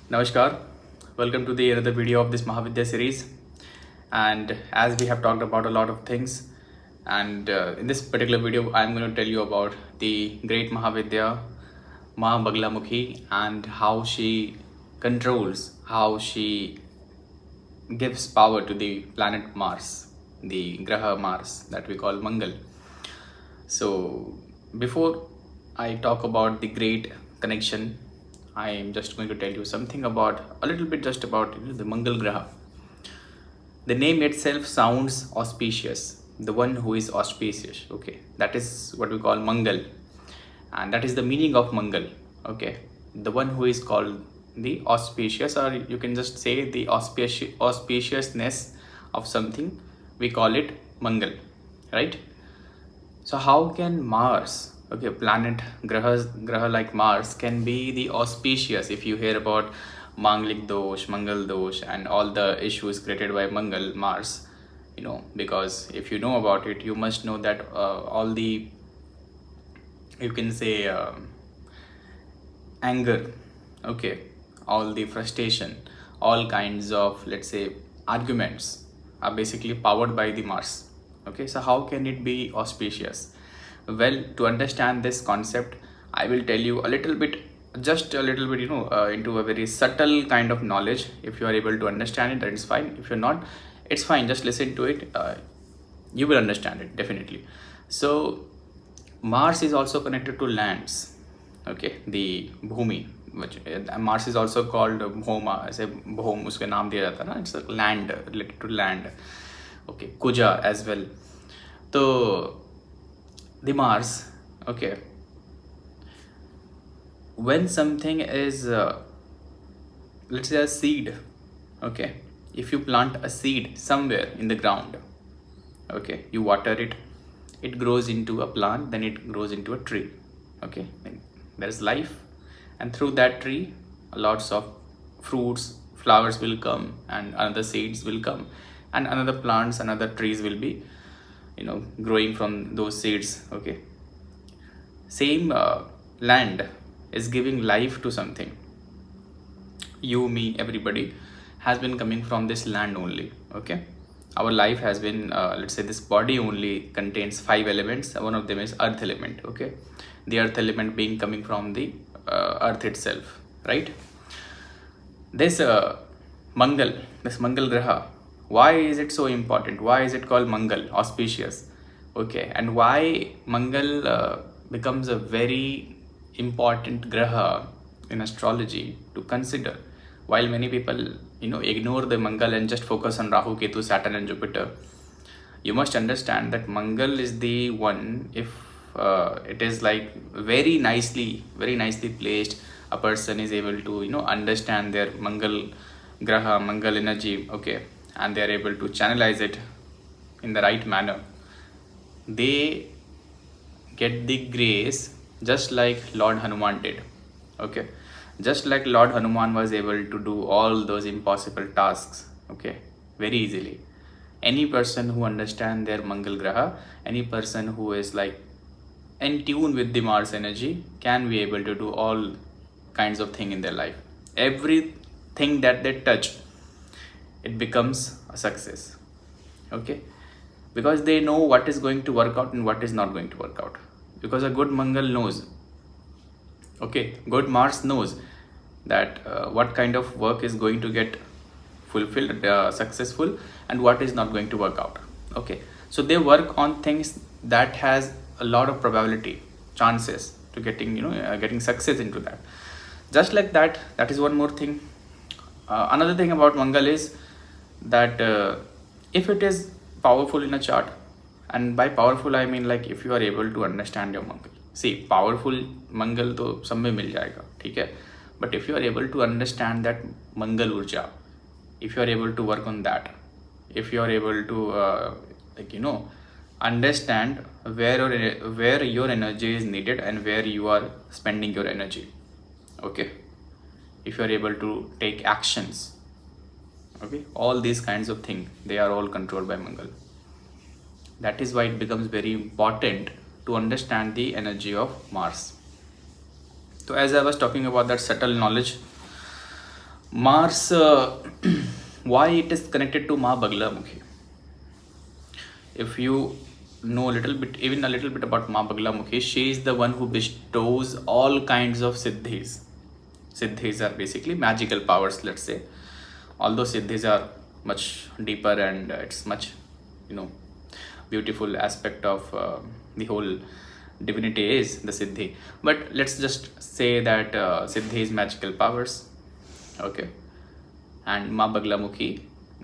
Namaskar, welcome to the another video of this Mahavidya series. And as we have talked about a lot of things, and in this particular video, I'm going to tell you about the great Mahavidya, Ma Baglamukhi, and how she controls, how she gives power to the planet Mars, the Graha Mars that we call Mangal. So, before I talk about the great connection, I am just going to tell you something about a little bit just about the Mangal Graha. The name itself sounds auspicious, the one who is auspicious. Okay, that is what we call Mangal, and that is the meaning of Mangal. Okay, the one who is called the auspicious, or you can just say the auspiciousness of something, we call it Mangal, right? So how can Mars, okay, planet graha like Mars can be the auspicious? If you hear about Manglik dosh, Mangal dosh, and all the issues created by Mangal Mars, because if you know about it, you must know that all the, you can say, anger, okay, all the frustration, all kinds of, let's say, arguments are basically powered by the Mars. Okay, so how can it be auspicious? Well, to understand this concept, I will tell you a little bit, just a little bit, into a very subtle kind of knowledge. If you are able to understand it, that is fine. If you're not, it's fine. Just listen to it. You will understand it definitely. So Mars is also connected to lands. Okay, the Bhumi, which Mars is also called Bhoma. ऐसे Bhom उसके नाम दिया जाता है ना. It's a land, related to land. Okay, Kuja as well. So the Mars, okay, when something is let's say a seed, okay, if you plant a seed somewhere in the ground, okay, you water it, it grows into a plant, then it grows into a tree. Okay, there's life, and through that tree lots of fruits, flowers will come, and another seeds will come, and another plants, another trees will be growing from those seeds. Okay, same land is giving life to something. You, me, everybody has been coming from this land only. Okay, our life has been let's say this body only contains 5 elements. One of them is earth element. Okay, the earth element being coming from the earth itself, right? This Mangal, this Mangal Graha, why is it so important? Why is it called Mangal, auspicious? Okay, and why Mangal becomes a very important Graha in astrology to consider? While many people ignore the Mangal and just focus on Rahu, Ketu, Saturn and Jupiter, you must understand that Mangal is the one, if it is like very nicely placed, a person is able to understand their Mangal Graha, Mangal energy, okay, and they are able to channelize it in the right manner. They get the grace just like Lord Hanuman did. Okay, just like Lord Hanuman was able to do all those impossible tasks, okay, very easily. Any person who understands their Mangal Graha, any person who is like in tune with the Mars energy can be able to do all kinds of things in their life. Everything that they touch, it becomes a success. Okay, because they know what is going to work out and what is not going to work out. Because a good Mangal knows, okay, good Mars knows that what kind of work is going to get fulfilled, successful, and what is not going to work out. Okay, so they work on things that has a lot of probability, chances to getting success into that. Just like that, that is one more thing. Another thing about Mangal is that if it is powerful in a chart, and by powerful I mean like if you are able to understand your Mangal. See, powerful Mangal तो सब में मिल जाएगा, ठीक है, but if you are able to understand that Mangal Urja, if you are able to work on that, if you are able to understand where your energy is needed and where you are spending your energy, okay, if you are able to take actions, okay, all these kinds of things, they are all controlled by Mangal. That is why it becomes very important to understand the energy of Mars. So as I was talking about that subtle knowledge, Mars, why it is connected to Ma Baglamukhi? If you know a little bit, even a little bit about Ma Baglamukhi, she is the one who bestows all kinds of siddhis. Siddhis are basically magical powers, let's say. Although siddhis are much deeper and it's much, you know, beautiful aspect of the whole divinity is the siddhi. But let's just say that siddhi is magical powers, okay, and Ma Baglamukhi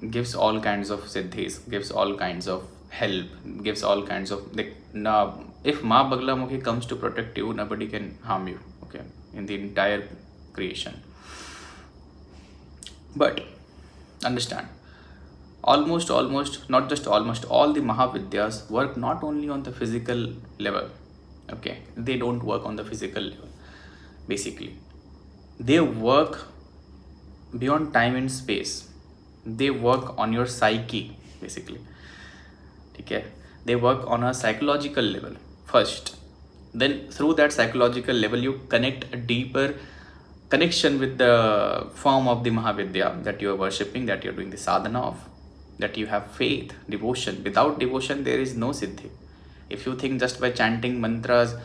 gives all kinds of siddhis, gives all kinds of help, gives all kinds of like now. If Ma Baglamukhi comes to protect you, nobody can harm you. Okay, in the entire creation. But understand, almost not just almost all the Mahavidyas work not only on the physical level. Okay, they don't work on the physical level. Basically, they work beyond time and space. They work on your psyche basically. Okay, they work on a psychological level first, then through that psychological level you connect a deeper connection with the form of the Mahavidya that you are worshipping, that you are doing the sadhana of, that you have faith, devotion. Without devotion there is no siddhi. If you think just by chanting mantras,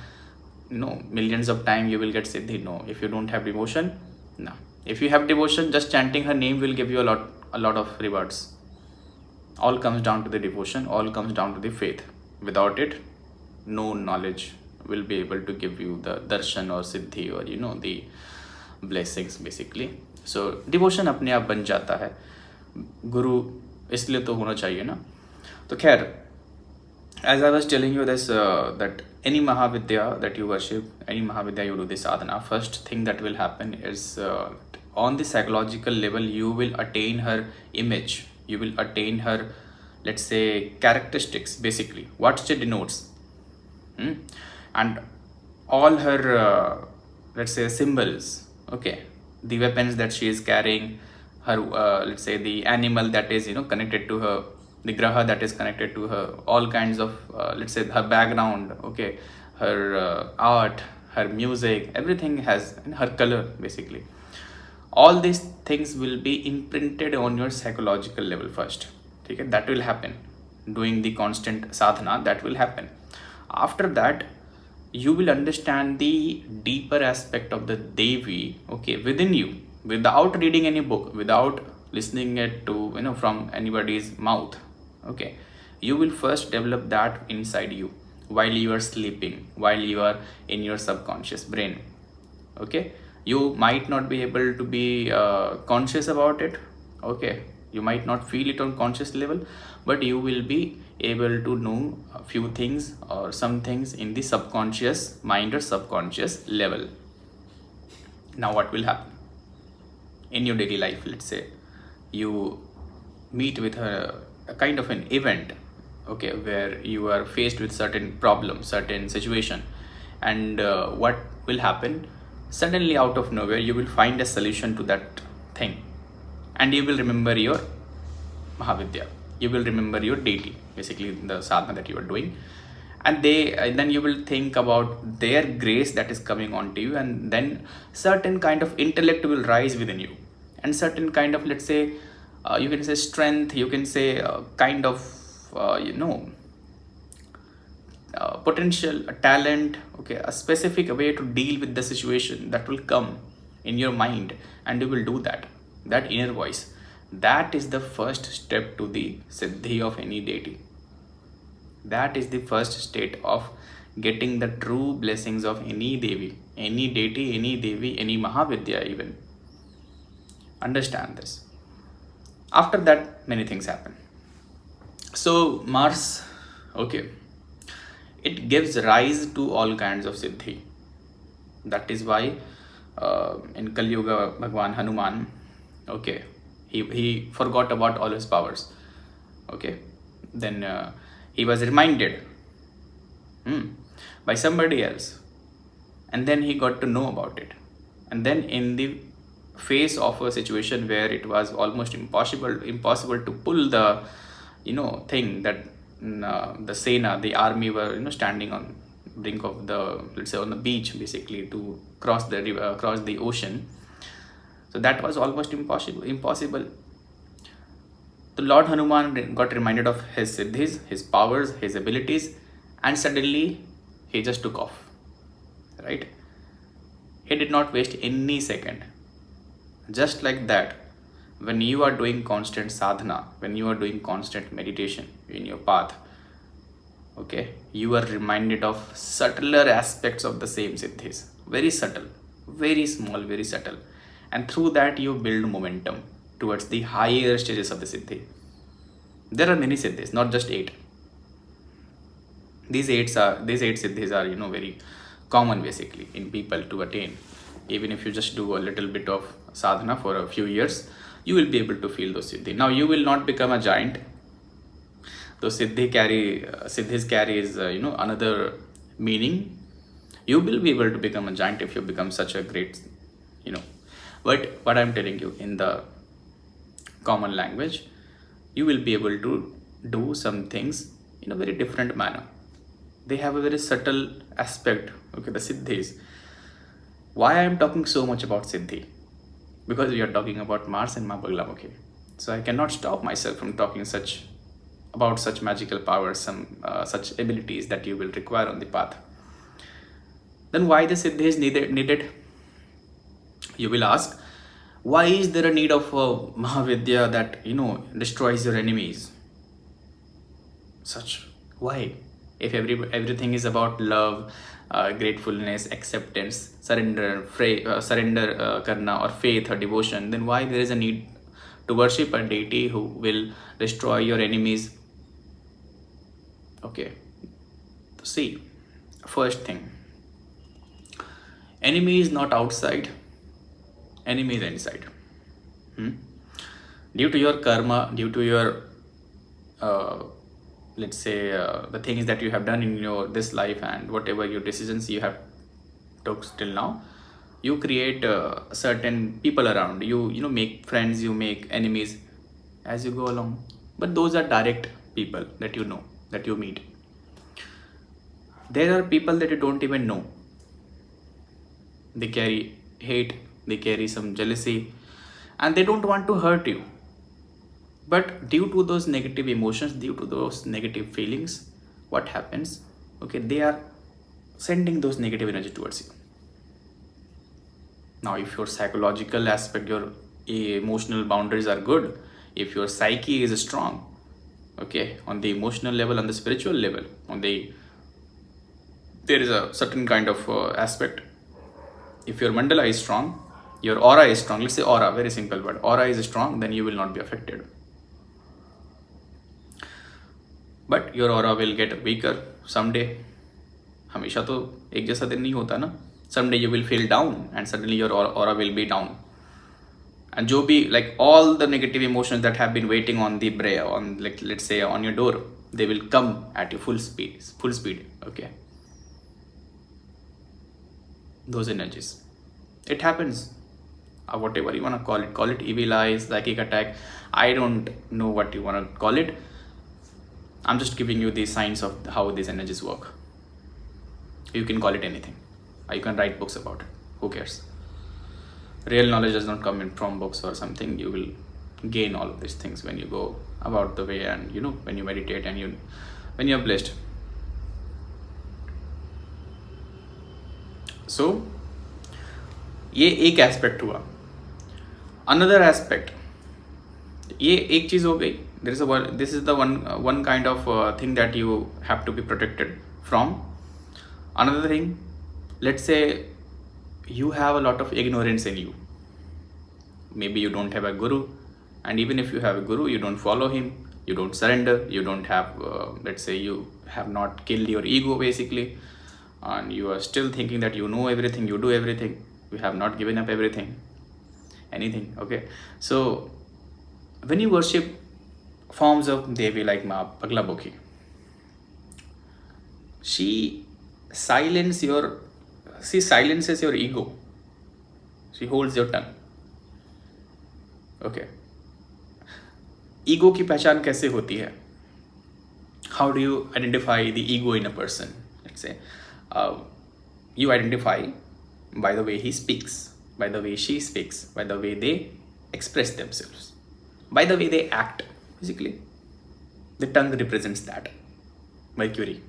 you know, millions of times you will get siddhi, no. If you don't have devotion, no. If you have devotion, just chanting her name will give you a lot of rewards. All comes down to the devotion, all comes down to the faith. Without it, no knowledge will be able to give you the darshan or siddhi or, you know, the blessings basically. So devotion अपने आप बन जाता है, गुरु इसलिए तो होना चाहिए ना. तो खैर, as I was telling you this, that any Mahavidya that you worship, any Mahavidya you do the sadhana, first thing that will happen is on the psychological level you will attain her image, you will attain her, let's say, characteristics basically, what she denotes, and all her let's say symbols, okay, the weapons that she is carrying, her let's say the animal that is, you know, connected to her, the graha that is connected to her, all kinds of let's say her background, okay, her art, her music, everything has, and her color basically. All these things will be imprinted on your psychological level first. Okay, that will happen doing the constant sadhana, that will happen. After that you will understand the deeper aspect of the Devi, okay, within you, without reading any book, without listening it to, you know, from anybody's mouth. Okay, you will first develop that inside you while you are sleeping, while you are in your subconscious brain. Okay, you might not be able to be conscious about it. Okay, you might not feel it on conscious level, but you will be able to know a few things or some things in the subconscious mind or subconscious level. Now what will happen in your daily life? Let's say you meet with a kind of an event, okay, where you are faced with certain problem, certain situation, and what will happen, suddenly out of nowhere you will find a solution to that thing, and you will remember your Mahavidya, you will remember your deity, basically the sadhana that you are doing, and then you will think about their grace that is coming onto you, and then certain kind of intellect will rise within you, and certain kind of, let's say, you can say strength, you can say kind of you know, potential, a talent, okay, a specific way to deal with the situation that will come in your mind, and you will do that. That inner voice, that is the first step to the siddhi of any deity. That is the first state of getting the true blessings of any devi, any deity, any devi, any Mahavidya even. Understand this. After that, many things happen. So Mars, okay, it gives rise to all kinds of siddhi. That is why in Kali Yuga, Bhagwan Hanuman, okay, he forgot about all his powers. Okay, then he was reminded by somebody else, and then he got to know about it. And then in the face of a situation where it was almost impossible to pull the, you know, thing that the Sena, the army, were, you know, standing on brink of the, let's say, on the beach basically to cross the river, cross the ocean. So that was almost impossible. The Lord Hanuman got reminded of his siddhis, his powers, his abilities, and suddenly he just took off. Right? He did not waste any second. Just like that, when you are doing constant sadhana, when you are doing constant meditation in your path, okay, you are reminded of subtler aspects of the same siddhis. Very subtle, very small, very subtle. And through that you build momentum towards the higher stages of the siddhi. There are many siddhis, not just 8. These eight siddhis are, very common basically in people to attain. Even if you just do a little bit of sadhana for a few years, you will be able to feel those siddhi. Now you will not become a giant. Those siddhis carries another meaning. You will be able to become a giant if you become such a great, But what I'm telling you in the common language, you will be able to do some things in a very different manner. They have a very subtle aspect. Okay, the siddhis. Why I am talking so much about siddhi? Because we are talking about Mars and Ma Baglamukhi. So I cannot stop myself from talking about such magical powers, such abilities that you will require on the path. Then why the siddhi is needed? You will ask, why is there a need of Mahavidya that destroys your enemies? Why? If everything is about love, gratefulness, acceptance, surrender karna, or faith or devotion, then why there is a need to worship a deity who will destroy your enemies? Okay, see, first thing, enemy is not outside, enemy is inside. Due to your karma, due to your let's say the things that you have done in this life and whatever your decisions you have took till now, you create certain people around you. You make friends, you make enemies as you go along. But those are direct people that that you meet. There are people that you don't even know. They carry hate, they carry some jealousy, and they don't want to hurt you. But due to those negative emotions, due to those negative feelings, what happens? Okay, they are sending those negative energy towards you. Now, if your psychological aspect, your emotional boundaries are good, if your psyche is strong, okay, on the emotional level, on the spiritual level, there is a certain kind of aspect. If your mandala is strong, your aura is strong, let's say aura, very simple word, aura is strong, then you will not be affected. But your aura will get weaker someday. हमेशा तो एक जैसा दिन नहीं होता ना. Someday you will feel down and suddenly your aura will be down. And जो भी, like all the negative emotions that have been waiting on the brain, on, like, let's say on your door, they will come at you full speed. Okay. Those energies. It happens. Whatever you want to call it evil eyes, psychic attack. I don't know what you want to call it. I'm just giving you the signs of how these energies work. You can call it anything. You can write books about it. Who cares? Real knowledge does not come in from books or something. You will gain all of these things when you go about the way, and when you meditate and when you are blessed. So ये एक aspect हुआ. Another aspect, ये एक चीज हो गई. This is the one kind of thing that you have to be protected from. Another thing, let's say you have a lot of ignorance in you. Maybe you don't have a guru, and even if you have a guru, you don't follow him, you don't surrender, you don't have let's say you have not killed your ego basically, and you are still thinking that you know everything, you do everything, you have not given up anything. Okay, so when you worship forms of Devi like Ma Baglamukhi, she silences your ego. She holds your tongue. Okay. Ego की पहचान कैसे होती है? How do you identify the ego in a person? Let's say you identify by the way he speaks. by the way she speaks, by the way they express themselves, by the way they act. Basically, the tongue represents that. Mercury.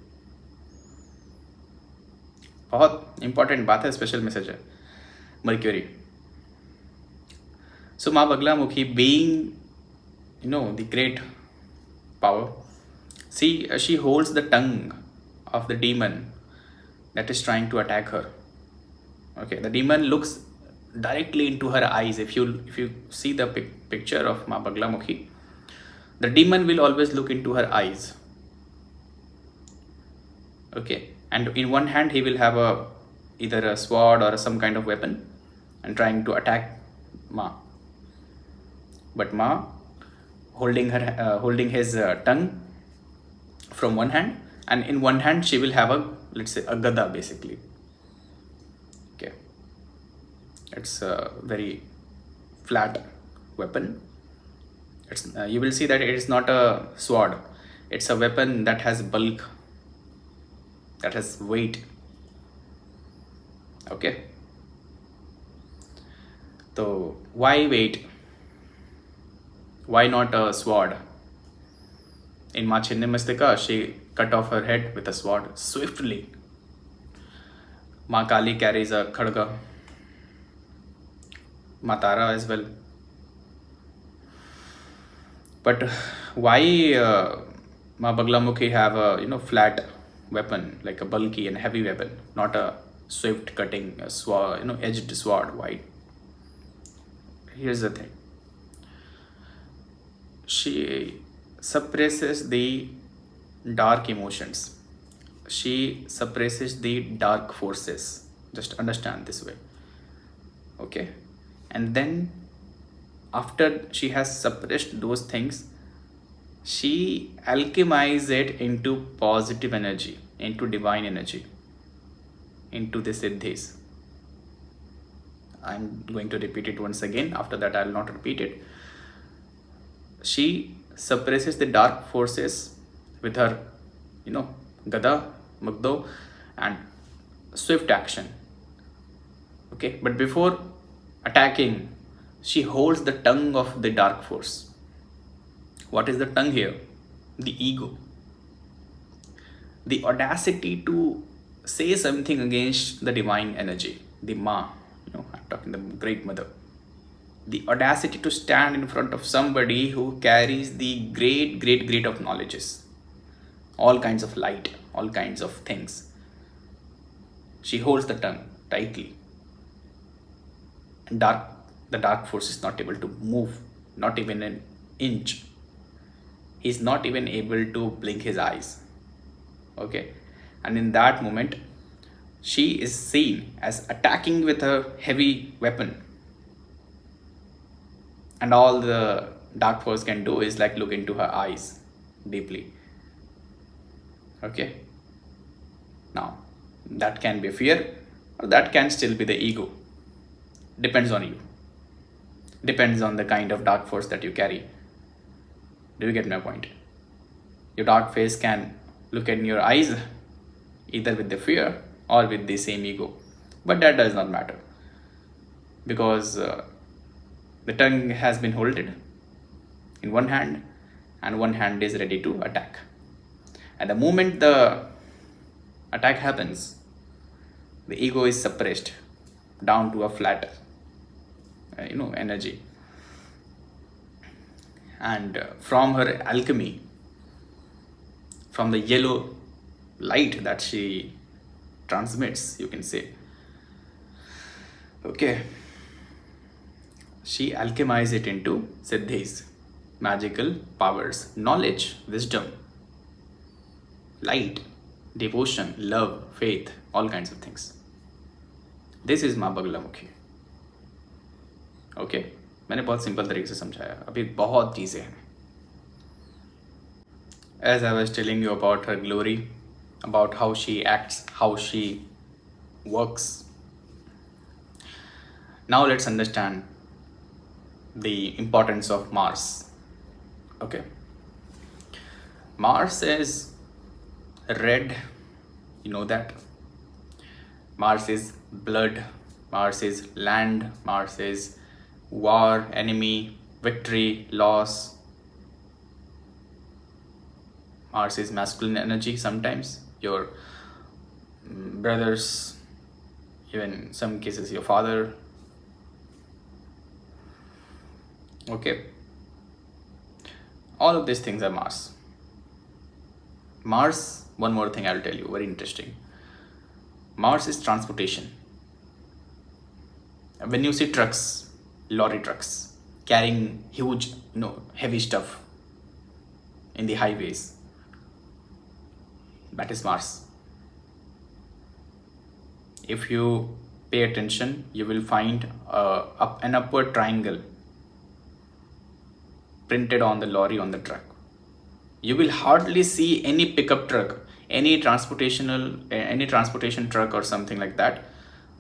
बहुत important बात है, special message है. Mercury. So माँ Baglamukhi, being the great power, see, she holds the tongue of the demon that is trying to attack her. Okay, the demon looks directly into her eyes. If you see the picture of Ma Baglamukhi, the demon will always look into her eyes. Okay, and in one hand he will have either a sword or some kind of weapon and trying to attack Ma. But Ma holding his tongue from one hand, and in one hand she will have let's say a gada basically. Okay, it's a very flat weapon. It's you will see that it is not a sword. It's a weapon that has bulk, that has weight. Okay, so why weight? Why not a sword? In Ma Chinnamastaka, she cut off her head with a sword swiftly. Ma Kali carries a khadga. Ma Tara as well. But why Ma Baglamukhi have a flat weapon, like a bulky and heavy weapon, not a swift cutting sword, edged sword? Why? Here's the thing. She suppresses the dark emotions. She suppresses the dark forces. Just understand this way. Okay, and then after she has suppressed those things, she alchemizes it into positive energy, into divine energy, into the siddhis. I'm going to repeat it once again. After that, I will not repeat it. She suppresses the dark forces with her, gada, mugdo, and swift action. Okay, but before attacking, she holds the tongue of the dark force. What is the tongue here? The ego. The audacity to say something against the divine energy, the Ma, I'm talking the great mother. The audacity to stand in front of somebody who carries the great of knowledges, all kinds of light, all kinds of things. She holds the tongue tightly. And the dark force is not able to move, not even an inch. He's not even able to blink his eyes. Okay, and in that moment, she is seen as attacking with a heavy weapon. And all the dark force can do is like look into her eyes deeply. Okay, now that can be fear, or that can still be the ego. Depends on you. Depends on the kind of dark force that you carry. Do you get my point? Your dark face can look in your eyes either with the fear or with the same ego. But that does not matter, because the tongue has been holded in one hand, and one hand is ready to attack. At the moment the attack happens, the ego is suppressed down to a flat energy. And from her alchemy, from the yellow light that she transmits, you can say, okay, she alchemizes it into siddhis, magical powers, knowledge, wisdom, light, devotion, love, faith, all kinds of things. This is माँ Baglamukhi. Okay, मैंने बहुत simple तरीके से समझाया, अभी बहुत चीज़ें हैं. As I was telling you about her glory, about how she acts, how she works. Now let's understand the importance of Mars. Okay, Mars is red, you know that. Mars is blood, Mars is land, Mars is war, enemy, victory, loss. Mars is masculine energy sometimes. Your brothers, even in some cases your father. Okay. All of these things are Mars. Mars, one more thing I'll tell you, very interesting. Mars is transportation. When you see trucks, lorry trucks, carrying huge, heavy stuff in the highways, that is Mars. If you pay attention, you will find an upward triangle printed on the lorry, on the truck. You will hardly see any pickup truck, any transportation truck or something like that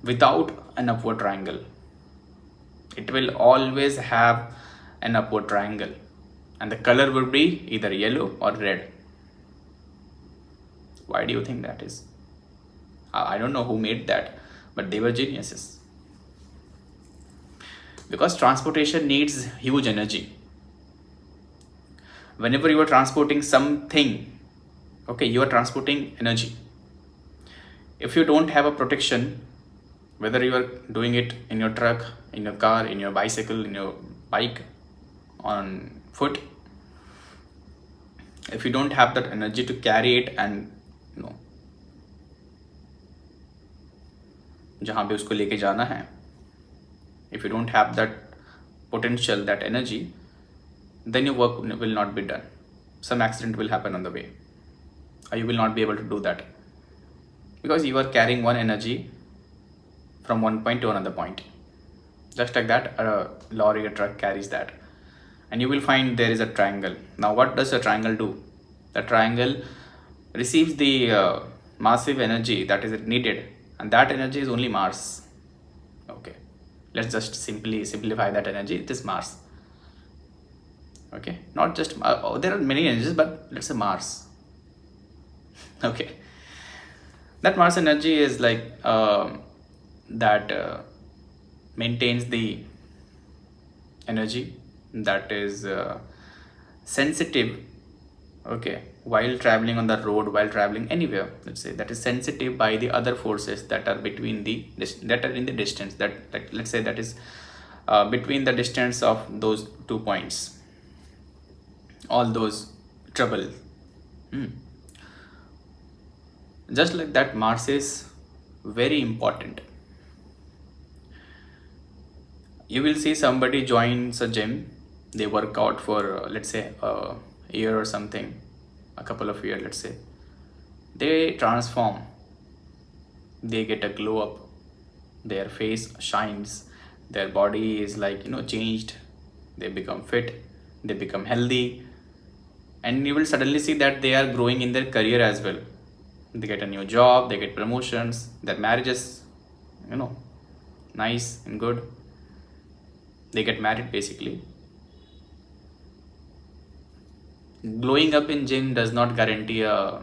without an upward triangle. It will always have an upward triangle, and the color will be either yellow or red. Why do you think that is? I don't know who made that, but they were geniuses. Because transportation needs huge energy. Whenever you are transporting something, okay, you are transporting energy. If you don't have a protection, whether you are doing it in your truck, in your car, in your bicycle, in your bike, on foot, if you don't have that energy to carry it and जहाँ पे उसको लेके जाना है, if you don't have that potential, that energy, then your work will not be done. Some accident will happen on the way, or you will not be able to do that, because you are carrying one energy from one point to another point. Just like that, a lorry, a truck carries that. And you will find there is a triangle. Now what does a triangle do? The triangle receives the massive energy that is needed, and that energy is only Mars. Okay, let's just simplify that energy. It is Mars. Okay, not just there are many energies, but let's say Mars. Okay, that Mars energy is like that maintains the energy, that is sensitive, okay, while traveling on the road, while traveling anywhere, let's say, that is sensitive by the other forces that are between that are in the distance, that let's say that is between the distance of those 2 points, all those trouble. Just like that, Mars is very important. You will see somebody joins a gym, they work out for let's say a year or something, a couple of years, let's say, they transform, they get a glow up, their face shines, their body is like changed, they become fit, they become healthy, and you will suddenly see that they are growing in their career as well. They get a new job, they get promotions, their marriages, nice and good, they get married basically. Glowing up in gym does not guarantee a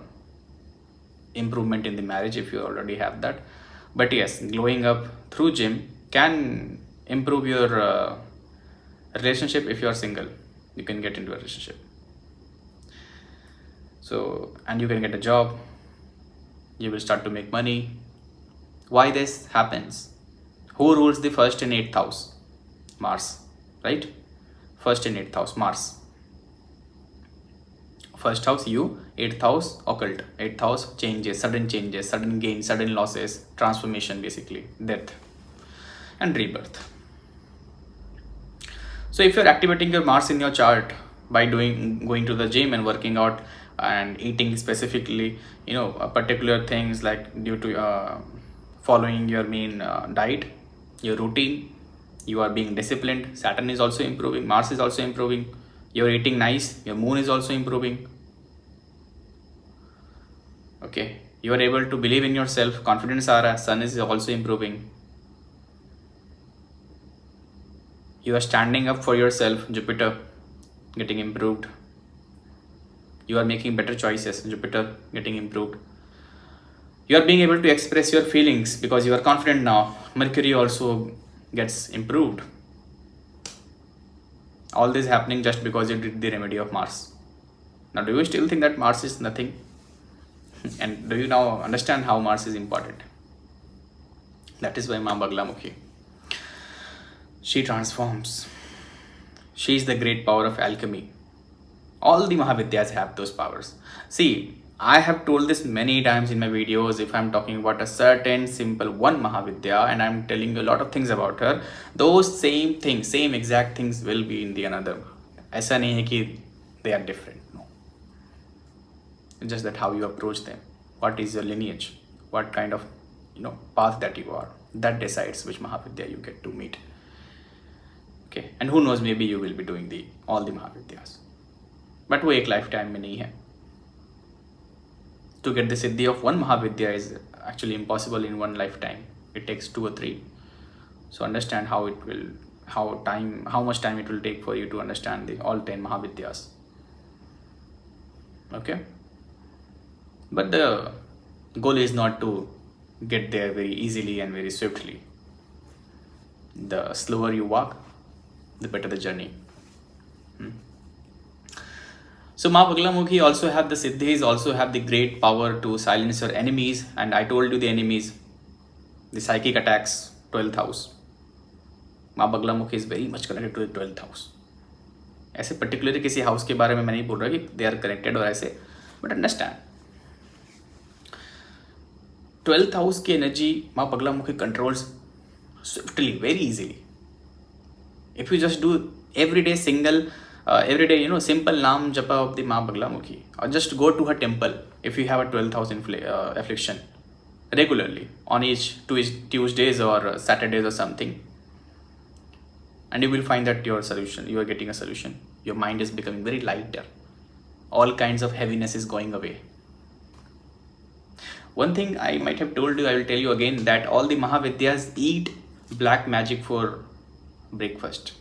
improvement in the marriage if you already have that, but yes, glowing up through gym can improve your relationship. If you are single, you can get into a relationship, so, and you can get a job, you will start to make money. Why this happens? Who rules the first in 8th house? Mars, right? First in 8th house, Mars. First house you, 8th house occult, 8th house changes, sudden gains, sudden losses, transformation, basically death and rebirth. So if you're activating your Mars in your chart by going to the gym and working out and eating specifically particular things, like due to following your main diet, your routine, you are being disciplined, Saturn is also improving, Mars is also improving, you're eating nice, your moon is also improving. Okay, you are able to believe in yourself, confidence aura, Sun is also improving, you are standing up for yourself, Jupiter getting improved, you are making better choices, Jupiter getting improved. You are being able to express your feelings because you are confident now. Mercury also gets improved. All this happening just because you did the remedy of Mars. Now, do you still think that Mars is nothing? And do you now understand how Mars is important? That is why Ma Baglamukhi, she transforms. She is the great power of alchemy. All the Mahavidyas have those powers. See, I have told this many times in my videos. If I'm talking about a certain simple one Mahavidya and I'm telling you a lot of things about her, those same things, same exact things will be in the another. ऐसा नहीं है कि they are different. No. It's just that how you approach them. What is your lineage? What kind of path that you are. That decides which Mahavidya you get to meet. Okay, and who knows, maybe you will be doing all the Mahavidyas. But वो एक lifetime में नहीं है. To get the siddhi of one Mahavidya is actually impossible in one lifetime. It takes 2 or 3. So understand how much time it will take for you to understand all 10 Mahavidyas. Okay? But the goal is not to get there very easily and very swiftly. The slower you walk, the better the journey. So Ma Baglamukhi also have the siddhis, also have the great power to silence your enemies. And I told you the enemies, the psychic attacks, 12th house. Ma Baglamukhi is very much connected to the 12th house. ऐसे particularly किसी house के बारे में मैं नहीं बोल रहा कि they are connected और ऐसे, but understand. 12th house की energy Ma Baglamukhi controls swiftly, very easily. If you just do everyday simple Naam Japa of the Ma Baglamukhi, or just go to her temple if you have a 12th house affliction regularly on each Tuesdays or Saturdays or something, and you will find that you are getting a solution. Your mind is becoming very lighter. All kinds of heaviness is going away. One thing I might have told you, I will tell you again, that all the Mahavidyas eat black magic for breakfast.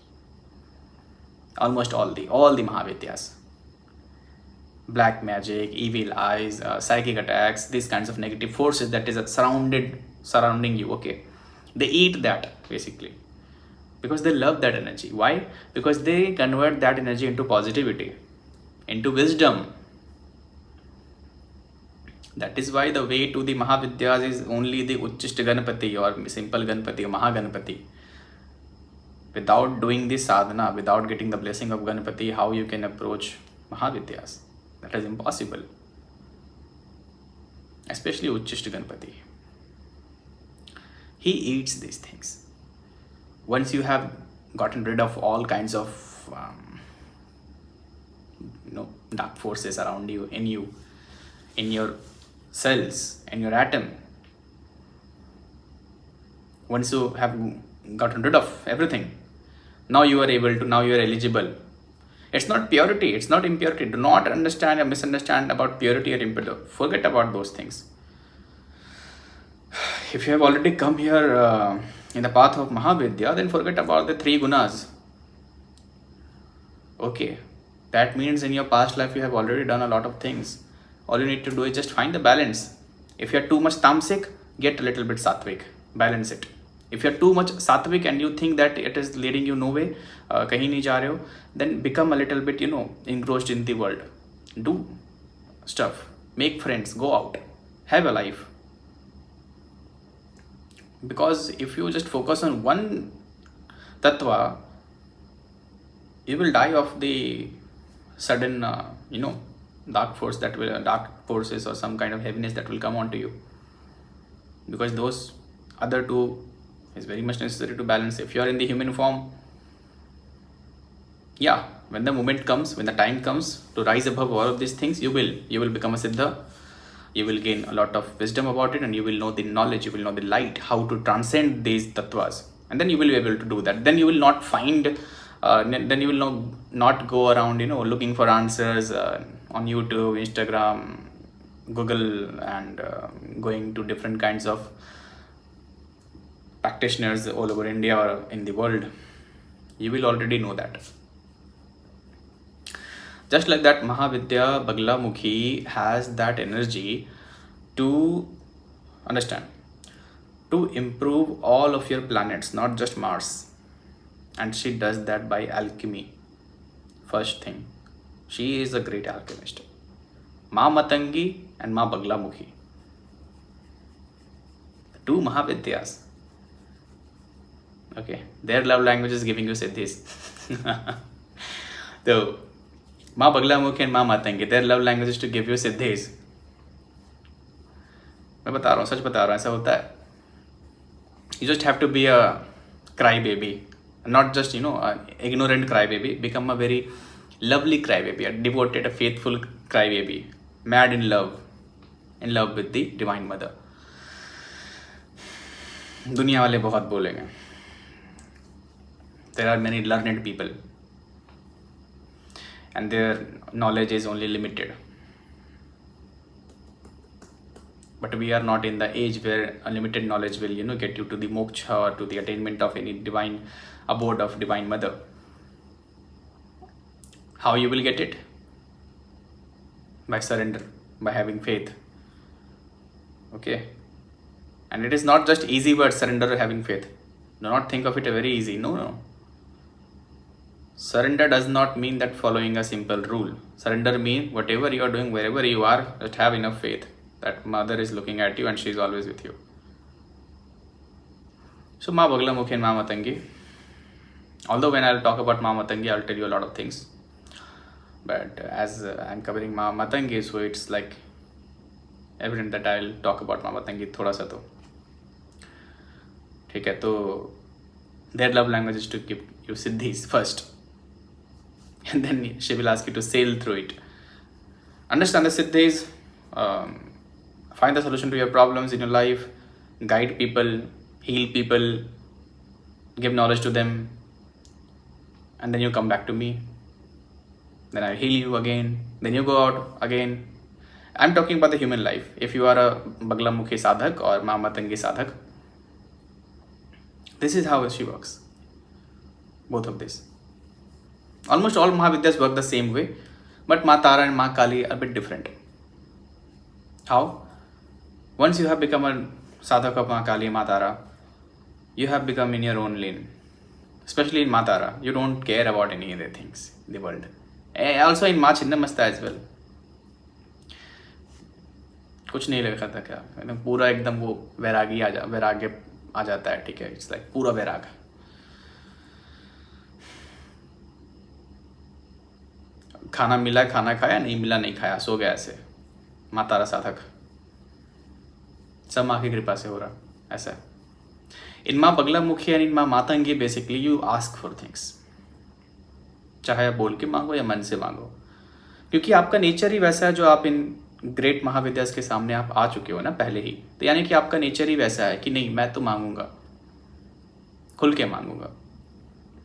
Almost all the Mahavidyas. Black magic, evil eyes, psychic attacks, these kinds of negative forces that is surrounding you. Okay, they eat that basically because they love that energy. Why? Because they convert that energy into positivity, into wisdom. That is why the way to the Mahavidyas is only the Uchchishta Ganapati or simple Ganapati or Mahaganapati. Without doing this sadhana, without getting the blessing of Ganapati, how you can approach Mahavidyas? That is impossible. Especially Uchchishta Ganapati. He eats these things. Once you have gotten rid of all kinds of dark forces around you, in your cells, in your atom, once you have gotten rid of everything, now you are eligible. It's not purity, it's not impurity. Do not understand or misunderstand about purity or impurity. Forget about those things. If you have already come here in the path of Mahavidya, then forget about the 3 gunas. Okay, that means in your past life you have already done a lot of things. All you need to do is just find the balance. If you are too much tamasic, get a little bit sattvic. Balance it. If you are too much sattvic and you think that it is leading you nowhere, kahin nahi ja rahe ho, then become a little bit, engrossed in the world. Do stuff. Make friends. Go out. Have a life. Because if you just focus on one tattva, you will die of the sudden, dark forces or some kind of heaviness that will come onto you. Because those other 2 is very much necessary to balance. If you are in the human form, when the moment comes, when the time comes to rise above all of these things, you will become a siddha. You will gain a lot of wisdom about it, and you will know the knowledge, you will know the light, how to transcend these tattvas, and then you will be able to do that. Then you will not find, then you will not go around, looking for answers on YouTube, Instagram, Google, and going to different kinds of practitioners all over India or in the world. You will already know that. Just like that, Mahavidya Baglamukhi has that energy to Understand? To improve all of your planets, not just Mars. And she does that by alchemy. First thing, she is a great alchemist. Ma Matangi and Ma Baglamukhi, two Mahavidyas. Okay, their love language is giving you siddhis. So, Ma Baglamukhi and Ma Matangi, their love language is to give you siddhis. मैं बता रहा हूँ, सच बता रहा हूँ, ऐसा होता है. You just have to be a crybaby, not just ignorant crybaby. Become a very lovely crybaby, a devoted, a faithful crybaby, mad in love with the Divine Mother. दुनिया वाले बहुत बोलेंगे. There are many learned people, and their knowledge is only limited. But we are not in the age where unlimited knowledge will, get you to the moksha or to the attainment of any divine abode of Divine Mother. How you will get it? By surrender, by having faith. Okay? And it is not just easy word, surrender or having faith. Do not think of it very easy. No. Surrender does not mean that following a simple rule. Surrender means whatever you are doing, wherever you are, just have enough faith that Mother is looking at you and she is always with you. So Ma Baglamukhi and Ma Matangi. Although when I'll talk about Ma Matangi, I'll tell you a lot of things. But as I'm covering Ma Matangi, so it's like evident that I'll talk about Ma Matangi thoda sa to. ठीक है, तो their love language is to give you siddhis first. And then she will ask you to sail through it. Understand the siddhis, find the solution to your problems in your life, guide people, heal people, give knowledge to them, and then you come back to me. Then I heal you again, then you go out again. I'm talking about the human life. If you are a Baglamukhi sadhak or Ma Matangi sadhak, this is how she works. Both of this. Almost all Mahavidyas work the same way, but Ma Tara and Ma Kali are a bit different. How? Once you have become a sadhak of Ma Kali, Ma Tara, you have become in your own lane. Especially in Ma Tara, you don't care about any other things in the world. Also in Ma Chinnamasta as well. कुछ नहीं लगा था क्या, एकदम पूरा एकदम वो वैराग्य आ जाता है. ठीक है, इट्स लाइक पूरा वैराग. खाना मिला खाना खाया, नहीं मिला नहीं खाया, सो गया ऐसे. माँ तारा साधक, सब माँ की कृपा से हो रहा ऐसा. इन माँ बगलामुखी एंड इन माँ Matangi basically you ask for things, चाहे आप बोल के मांगो या मन से मांगो, क्योंकि आपका नेचर ही वैसा है जो आप इन ग्रेट महाविद्यास के सामने आप आ चुके हो ना पहले ही. तो यानी कि आपका नेचर ही वैसा है कि नहीं, मैं तो मांगूंगा, खुल के मांगूंगा.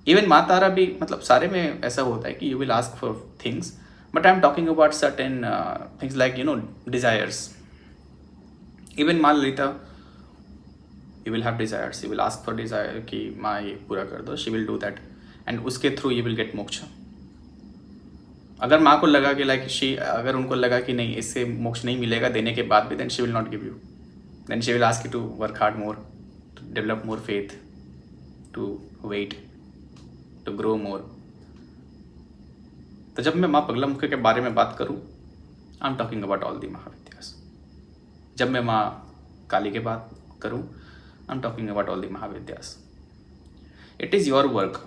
इवन माँ तारा भी, मतलब सारे में ऐसा होता है कि you will ask for things, but I am talking about certain things like desires. Even माँ Lalita, you will have desires, you will ask for desire कि माँ ये पूरा कर दो, she will do that, and उसके through you will get moksha. अगर माँ को लगा कि अगर उनको लगा कि नहीं, इससे मोक्ष नहीं मिलेगा देने के बाद भी, then she will not give you. Then she will ask you to work hard more, to develop more faith, to wait, to grow more. तो जब मैं माँ बगलामुखी के बारे में बात करूँ, I am talking about all the Mahavidyas. जब मैं माँ काली के बात करूँ, I am talking about all the Mahavidyas. It is your work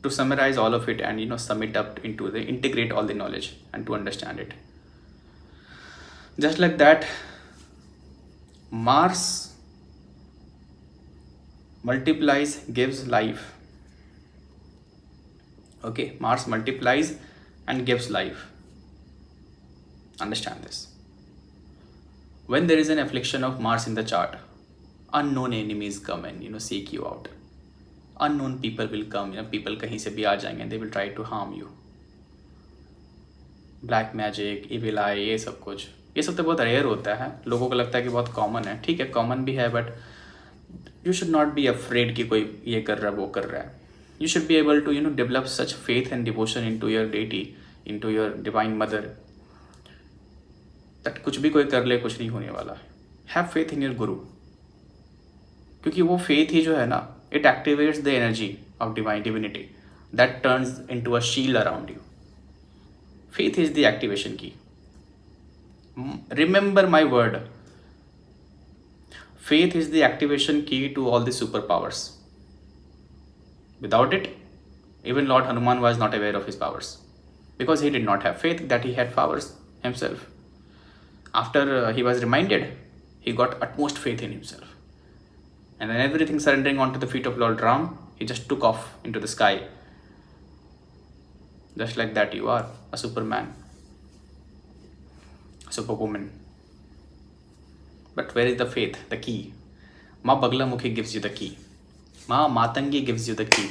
to summarize all of it and sum it up into integrate all the knowledge and to understand it. Just like that, Mars multiplies, gives life. Okay, Mars multiplies and gives life. Understand this. When there is an affliction of Mars in the chart, unknown enemies come and seek you out. Unknown people will come, people कहीं से भी आ जाएंगे, they will try to harm you. Black magic, evil eye, ये सब कुछ, ये सब तो बहुत रेयर होता है. लोगों को लगता है कि बहुत कॉमन है. ठीक है, कॉमन भी है, but you should not be afraid कि कोई ये कर रहा है वो कर रहा है. You should be able to develop such faith and devotion into your deity, into your divine mother, that कुछ भी कोई कर ले, कुछ नहीं होने वाला. हैव फेथ इन योर गुरु, क्योंकि वो फेथ ही जो है ना, it activates the energy of divinity that turns into a shield around you. Faith is the activation की. Remember my word. Faith is the activation key to all the superpowers. Without it, even Lord Hanuman was not aware of his powers, because he did not have faith that he had powers himself. After he was reminded, he got utmost faith in himself. And then everything surrendering onto the feet of Lord Ram, he just took off into the sky. Just like that, you are a Superman, Superwoman. But where is the faith, the key? Ma Baglamukhi gives you the key. Ma Matangi gives you the key.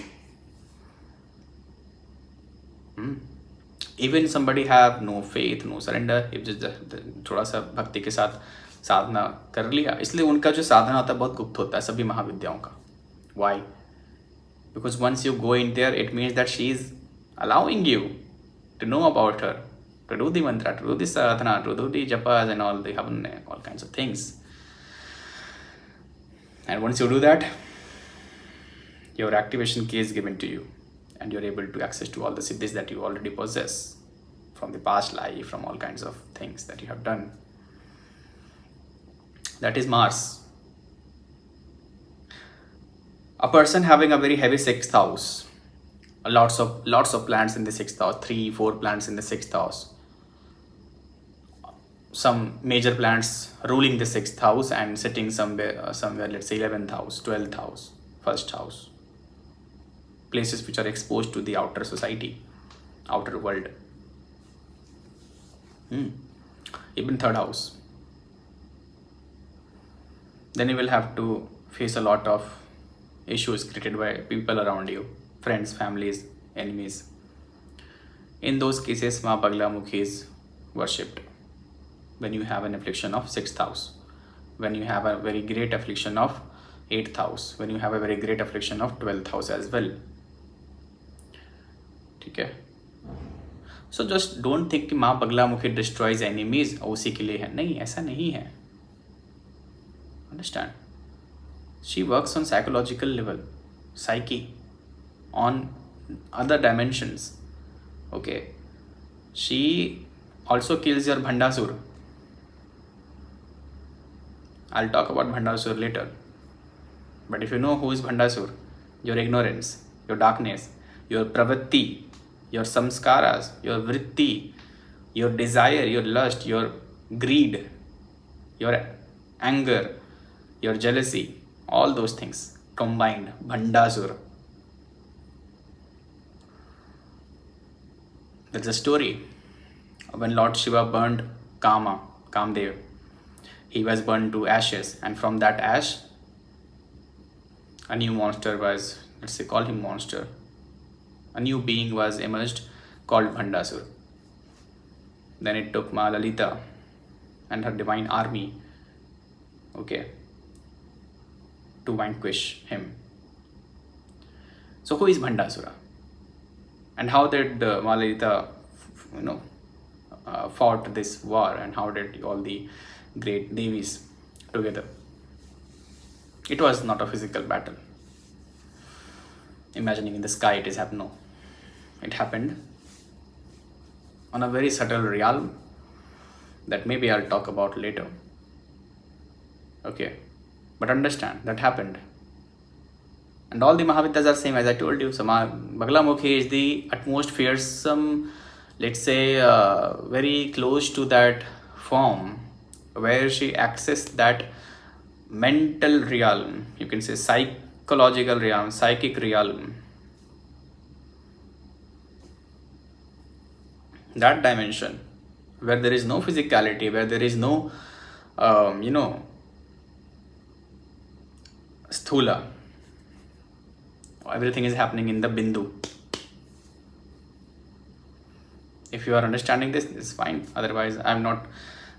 Even somebody have no faith, no surrender, if just थोड़ा सा भक्ति के साथ साधना कर लिया, इसलिए उनका जो साधना होता है बहुत गुप्त होता है सभी महाविद्याओं का. Why? Because once you go in there, it means that she is allowing you to know about her, to do the mantra, to do the sadhana, to do the japas and all the havan, all kinds of things. And once you do that, your activation key is given to you, and you're able to access to all the siddhis that you already possess from the past life, from all kinds of things that you have done. That is Mars. A person having a very heavy 6th house, lots of planets in the 6th house, 3-4 planets in the 6th house, some major planets ruling the 6th house and sitting somewhere, let's say 11th house, 12th house, 1st house, places which are exposed to the outer society, outer world. Even 3rd house. Then you will have to face a lot of issues created by people around you, friends, families, enemies. In those cases, Ma Baglamukhi is worshipped. When you have an affliction of 6th house, when you have a very great affliction of 8th house, when you have a very great affliction of 12th house as well. ठीक है. So just don't think कि माँ Baglamukhi destroys enemies और उसी के लिए है. नहीं, ऐसा नहीं है. Understand? She works on psychological level, psyche, on other dimensions. Okay. She also kills your Bhandasur. I'll talk about Bhandasur later. But if you know who is Bhandasur, your ignorance, your darkness, your pravatti, your samskaras, your vritti, your desire, your lust, your greed, your anger, your jealousy, all those things combined, Bhandasur. There's a story when Lord Shiva burned Kamdev. He was burned to ashes, and from that ash, a new monster was, let's say, call him monster. A new being was emerged called Bhandasur. Then it took Ma Lalita and her divine army, okay, to vanquish him. So who is Bhandasura? And how did Ma Lalita, fought this war, and how did all the great devis together? It was not a physical battle. Imagining in the sky it is happening. No. It happened on a very subtle realm that maybe I'll talk about later. Okay. But understand, that happened. And all the Mahavidyas are same, as I told you. So Baglamukhi is the utmost fearsome, let's say, very close to that form where she accessed that mental realm, you can say psychological realm, psychic realm. That dimension where there is no physicality, where there is no, sthula. Everything is happening in the bindu. If you are understanding this, it's fine. Otherwise, I'm not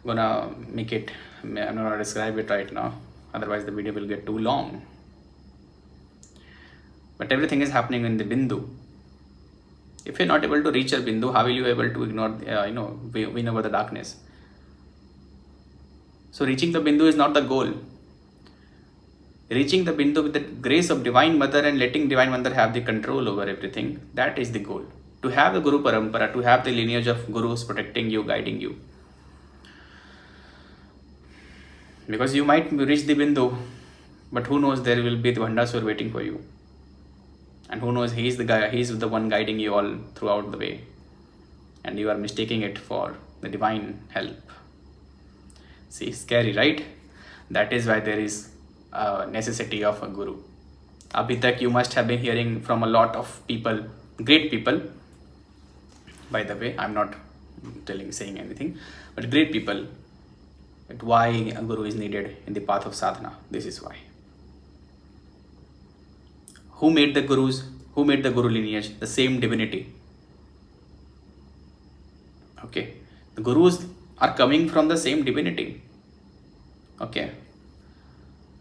gonna make it, I'm not gonna describe it right now. Otherwise, the video will get too long. But everything is happening in the bindu. If you're not able to reach your bindu, how will you able to ignore, win over the darkness? So reaching the Bindu is not the goal. Reaching the Bindu with the grace of Divine Mother and letting Divine Mother have the control over everything, that is the goal. To have the Guru Parampara, to have the lineage of Gurus protecting you, guiding you. Because you might reach the Bindu, but who knows, there will be the Bhandasur waiting for you. And who knows, he's the one guiding you all throughout the way. And you are mistaking it for the divine help. See, scary, right? That is why there is a necessity of a guru. Abhi tak you must have been hearing from a lot of people, great people. By the way, I'm not saying anything, but great people. But why a guru is needed in the path of sadhana? This is why. Who made the gurus? Who made the guru lineage? The same divinity. Okay, the gurus are coming from the same divinity. Okay,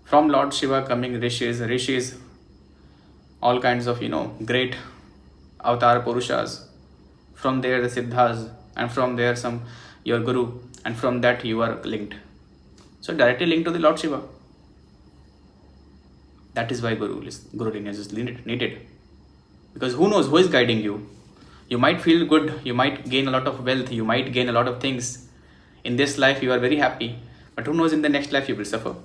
from Lord Shiva coming rishis, all kinds of great avatar purushas. From there the siddhas, and from there your guru, and from that you are linked. So directly linked to the Lord Shiva. That is why guru lineage is needed. Because who knows who is guiding you? You might feel good, you might gain a lot of wealth, you might gain a lot of things. In this life you are very happy, but who knows, in the next life you will suffer.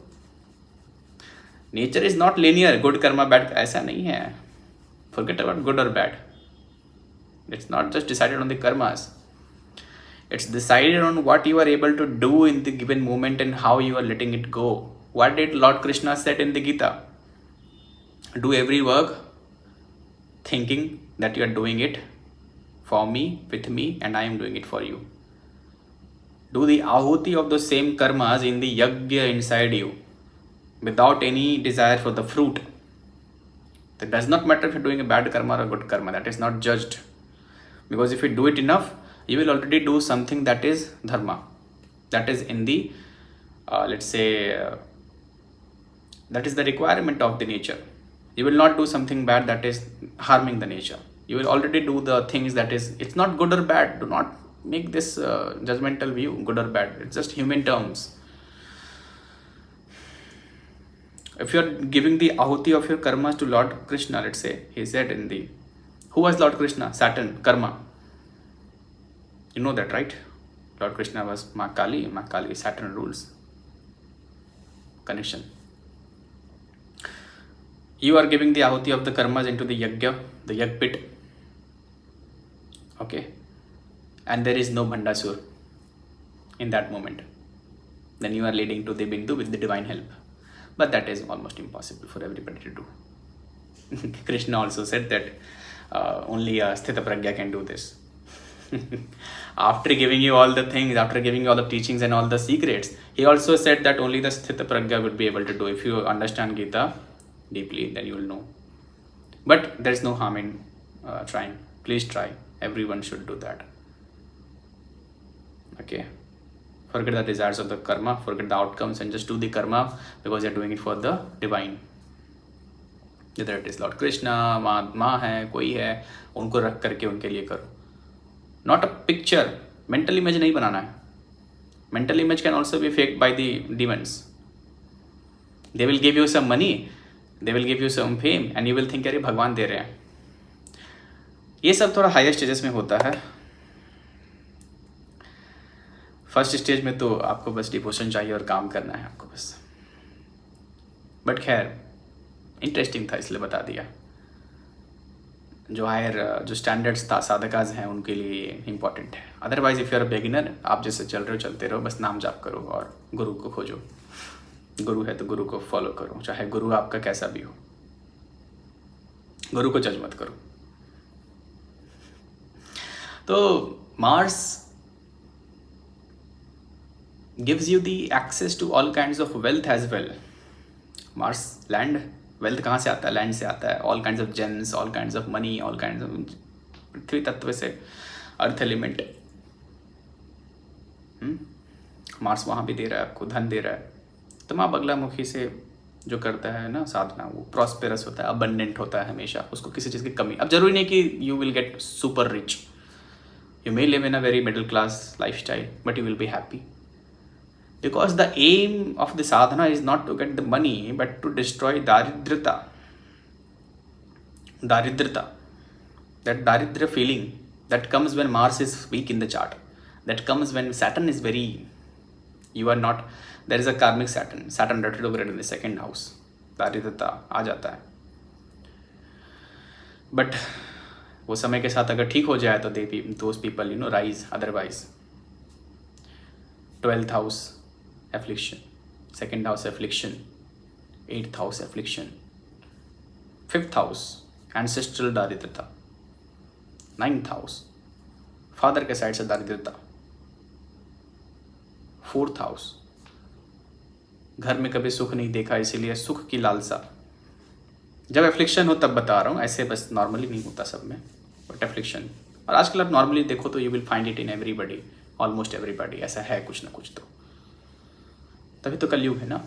Nature is not linear, good karma, bad, ऐसा नहीं है. Forget about good or bad. It's not just decided on the karmas. It's decided on what you are able to do in the given moment and how you are letting it go. What did Lord Krishna said in the Gita? Do every work thinking that you are doing it for me, with me, and I am doing it for you. Do the ahuti of those same karmas in the yajna inside you without any desire for the fruit. It does not matter if you're doing a bad karma or a good karma. That is not judged. Because if you do it enough, you will already do something that is dharma. That is in the, that is the requirement of the nature. You will not do something bad that is harming the nature. You will already do the things that is, it's not good or bad. Do not make this judgmental view, good or bad. It's just human terms. If you are giving the ahuti of your karmas to Lord Krishna, let's say, he said in the, who was Lord Krishna? Saturn, karma. You know that, right? Lord Krishna was Ma Kali, Saturn rules. Connection. You are giving the ahuti of the karmas into the yajna, the yag pit. Okay. And there is no Bhandasur in that moment. Then you are leading to the Bindu with the divine help. But that is almost impossible for everybody to do. Krishna also said that only a Sthita Pragya can do this. After giving you all the things, after giving you all the teachings and all the secrets, he also said that only the Sthita Pragya would be able to do. If you understand Gita deeply, then you will know. But there is no harm in trying. Please try. Everyone should do that. Okay. Forget the desires of the karma, forget the outcomes, and just do the karma because you're doing it for the divine. Whether it is Lord Krishna, माँ है, कोई है, उनको रख करके उनके लिए करो. Not a picture. Mental image नहीं बनाना है. Mental image can also be faked by the demons. They will give you some money, they will give you some fame, and you will think अरे भगवान दे रहे हैं. ये सब थोड़ा हायर स्टेजेस में होता है. फर्स्ट स्टेज में तो आपको बस डिवोशन चाहिए और काम करना है आपको बस. बट खैर इंटरेस्टिंग था इसलिए बता दिया. जो हायर जो स्टैंडर्ड्स साधकाज हैं उनके लिए इम्पॉर्टेंट है. Otherwise if you are beginner, आप जैसे चल रहे हो चलते रहो, बस नाम जाप करो और गुरु को खोजो. गुरु है तो गुरु को फॉलो करो, चाहे गुरु आपका कैसा भी हो. गुरु को जज मत करो. तो Mars gives you the access to all kinds of wealth as well. Mars, land, wealth कहाँ से आता है? Land से आता है. All kinds of gems, all kinds of money, all kinds of पृथ्वी तत्व से, अर्थ एलिमेंट. मार्स वहाँ भी दे रहा है आपको, धन दे रहा है. तो माँ बगलामुखी से जो करता है ना साधना, वो प्रॉस्पेरस होता है, अबंडेंट होता है हमेशा. उसको किसी चीज़ की कमी. अब जरूरी नहीं कि you will get super rich. You may live in a very middle class life style, but you will be happy. Because the aim of the sadhana is not to get the money, but to destroy daridrita. Daridrita. That daridra feeling that comes when Mars is weak in the chart. That comes when Saturn is very, you are not, there is a karmic Saturn retrograde in the second house. दारिद्रता आ जाता है. But वो समय के साथ अगर ठीक हो जाए तो those people rise. Otherwise 12th house affliction, 2nd house affliction, 8th house affliction, 5th house ancestral दारिद्रता, 9th house father के साइड से दारिद्रता, 4th हाउस घर में कभी सुख नहीं देखा इसीलिए सुख की लालसा. जब एफ्लिक्शन हो तब बता रहा हूँ, ऐसे बस नॉर्मली नहीं होता सब में, बट एफ्लिक्शन. और आजकल आप नॉर्मली देखो तो you will find it in everybody, almost everybody ऐसा है कुछ ना कुछ. तो तभी तो कलयुग है ना,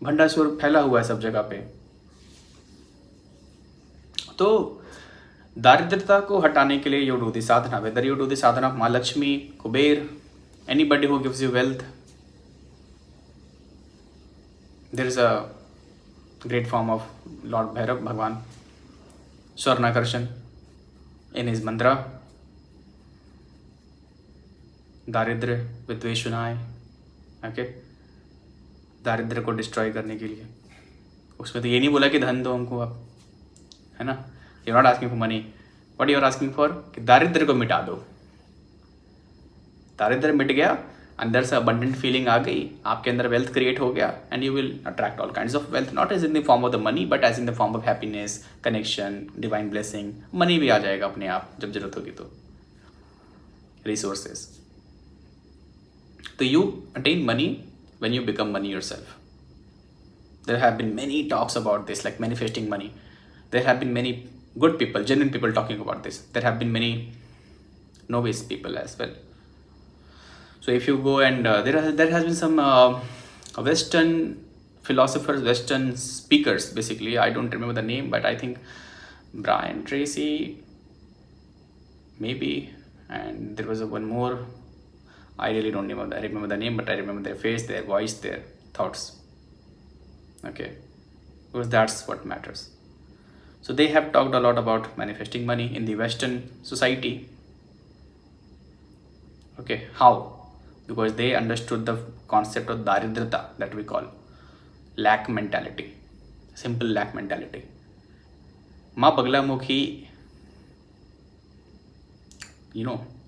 भंडासुर फैला हुआ है सब जगह पे. तो दारिद्रता को हटाने के लिए you do the sadhana, whether you do the sadhana of माँ Lakshmi, Kuber, anybody who gives you wealth. There is a great form of lord Bhairav Bhagwan, Swarnakarshan in his मंत्रा, दारिद्र्य विद्वेषुनाय. ओके, दारिद्र्य को डिस्ट्रॉय करने के लिए. उसमें तो ये नहीं बोला कि धन दो हमको आप, है ना. You not asking for money, what you are asking for कि दारिद्र्य को मिटा दो. दारिद्र्य मिट गया, अंदर से अबंडेंट फीलिंग आ गई, आपके अंदर वेल्थ क्रिएट हो गया, and you will attract all kinds of wealth, not as in the form of the money but as in the form of happiness, connection, divine blessing. Money भी आ जाएगा अपने आप जब जरूरत होगी तो, रिसोर्सेज. तो you attain money when you become money yourself. There have been many talks about this, like manifesting money. There have been many good people, genuine people talking about this. There have been many novice people as well. So if you go and there has been some Western philosophers, Western speakers, basically. I don't remember the name, but I think Brian Tracy, maybe, and there was one more. I really don't remember the name, but I remember their face, their voice, their thoughts. Okay, because that's what matters. So they have talked a lot about manifesting money in the Western society. Okay, how? Because they understood the concept of daridrita that we call lack mentality, simple lack mentality. माँ Baglamukhi,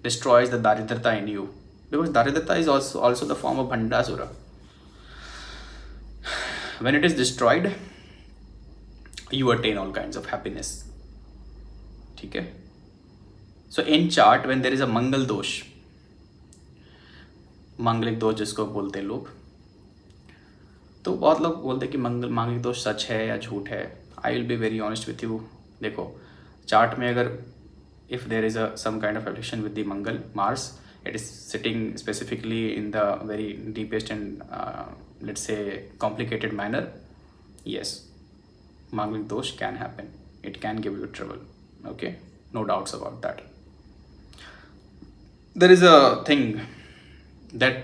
destroys the daridrita in you. Because daridrita is also the form of Bhandasura. When it is destroyed, you attain all kinds of happiness. ठीक है? So in chart, when there is a मंगल दोष, मांगलिक दोष जिसको बोलते हैं लोग, तो बहुत लोग बोलते हैं कि मांगलिक दोष सच है या झूठ है. I will be very honest with you. देखो, चार्ट में अगर if there is some kind of affliction with the Mangal, Mars, it is sitting specifically in the very deepest and let's say complicated manner, yes, Manglik dosh can happen. It can give you trouble. Okay, no doubts about that. There is a thing that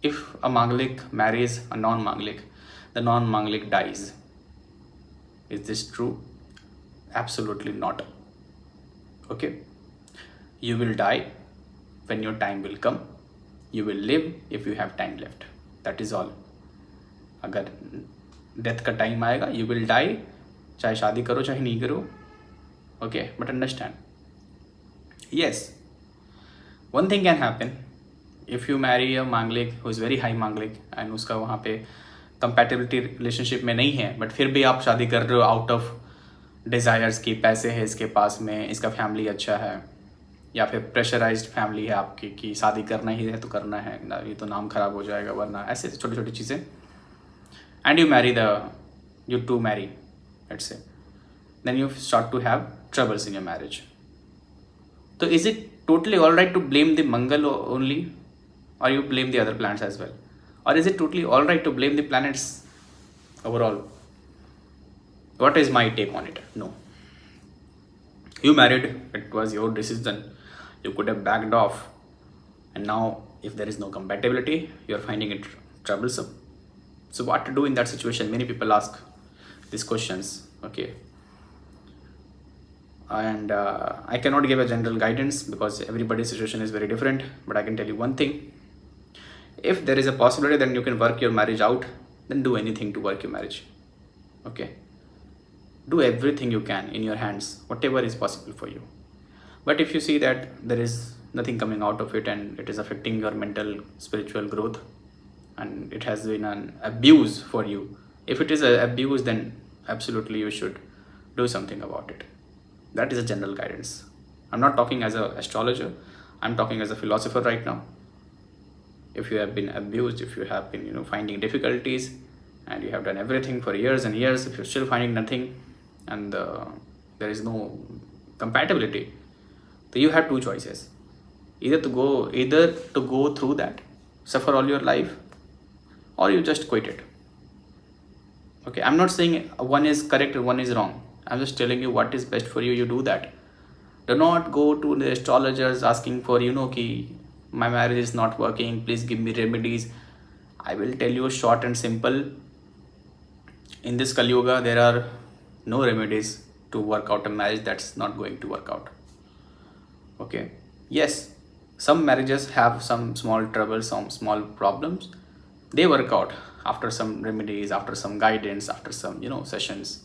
if a Manglik marries a non-Manglik, the non-Manglik dies. Is this true? Absolutely not. Okay, you will die when your time will come. You will live if you have time left. That is all. अगर death का time आएगा, you will die, चाहे शादी करो चाहे नहीं करो. Okay, but understand, yes, one thing can happen. If you marry a Manglik who is very high Manglik and उसका वहाँ पे compatibility relationship में नहीं है, but फिर भी आप शादी कर रहे हो out of desires की, पैसे है इसके पास में, इसका फैमिली अच्छा है, या फिर प्रेशराइज्ड फैमिली है आपकी कि शादी करना ही है तो करना है, ये तो नाम खराब हो जाएगा वरना, ऐसे छोटी छोटी चीज़ें. And you two marry, let's say, then you start to have troubles in your marriage. So is it totally alright to blame the Mangal only, or you blame the other planets as well? Or is it totally alright to blame the planets overall? What is my take on it? No. You married, it was your decision. You could have backed off, and now If there is no compatibility, you're finding it troublesome. So what to do in that situation? Many people ask these questions. Okay, and I cannot give a general guidance because everybody's situation is very different, but I can tell you one thing. If there is a possibility then you can work your marriage out, then do anything to work your marriage. Okay, do everything you can in your hands, whatever is possible for you. But if you see that there is nothing coming out of it and it is affecting your mental spiritual growth and it has been an abuse for you, if it is an abuse, then absolutely you should do something about it. That is a general guidance. I'm not talking as an astrologer, I'm talking as a philosopher right now. If you have been abused, if you have been finding difficulties and you have done everything for years and years, if you're still finding nothing and there is no compatibility, so you have two choices. Either to go through that, suffer all your life, or you just quit it. Okay, I'm not saying one is correct or one is wrong. I'm just telling you what is best for you. You do that. Do not go to the astrologers asking for ki my marriage is not working, please give me remedies. I will tell you short and simple. In this Kali Yuga, there are no remedies to work out a marriage that's not going to work out. Okay, yes, some marriages have some small troubles, some small problems. They work out after some remedies, after some guidance, after some sessions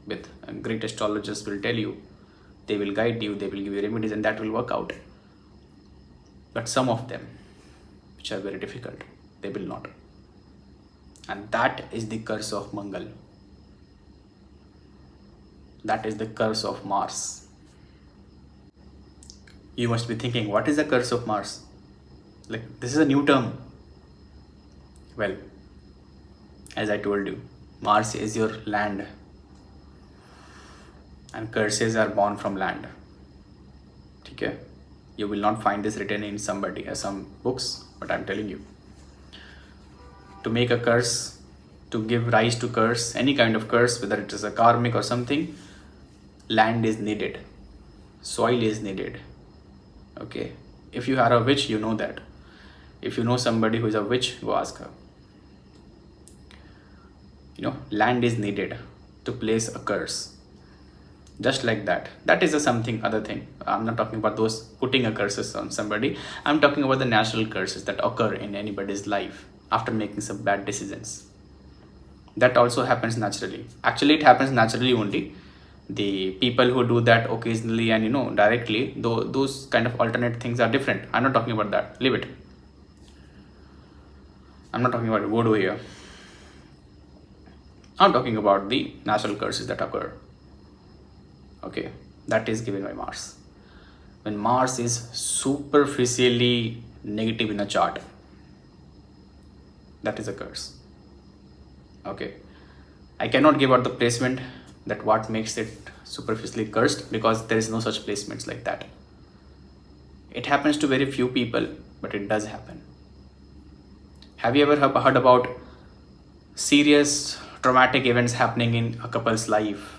with great astrologers will tell you. They will guide you, they will give you remedies, and that will work out. But some of them, which are very difficult, they will not. And that is the curse of Mangal. That is the curse of Mars. You must be thinking, what is the curse of Mars? Like, this is a new term. Well, as I told you, Mars is your land. And curses are born from land. Okay? You will not find this written in some books, but I'm telling you. To make a curse, to give rise to curse, any kind of curse, whether it is a karmic or something, land is needed. Soil is needed. Okay? If you are a witch, you know that. If you know somebody who is a witch, go ask her. Land is needed to place a curse. Just like that. That is a something other thing. I'm not talking about those putting a curses on somebody. I'm talking about the natural curses that occur in anybody's life after making some bad decisions. That also happens naturally. Actually, it happens naturally only. The people who do that occasionally and directly, those kind of alternate things are different. I'm not talking about that. Leave it. I'm not talking about voodoo here. I'm talking about the natural curses that occur. Okay, that is given by Mars. When Mars is superficially negative in a chart, that is a curse. Okay, I cannot give out the placement that what makes it superficially cursed because there is no such placements like that. It happens to very few people, but it does happen. Have you ever heard about serious traumatic events happening in a couple's life?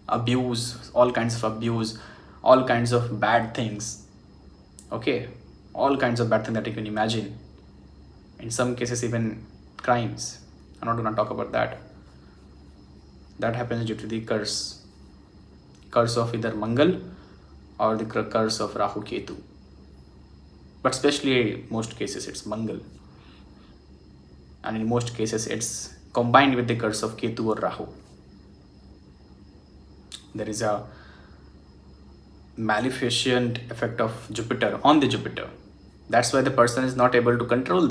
Abuse, all kinds of abuse, all kinds of bad things. Okay, all kinds of bad things that you can imagine. In some cases, even crimes. I'm not going to talk about that. That happens due to the curse of either Mangal or the curse of Rahu Ketu. But especially most cases, it's Mangal. And in most cases, it's combined with the curse of Ketu or Rahu. There is a maleficent effect of Jupiter on the Jupiter. That's why the person is not able to control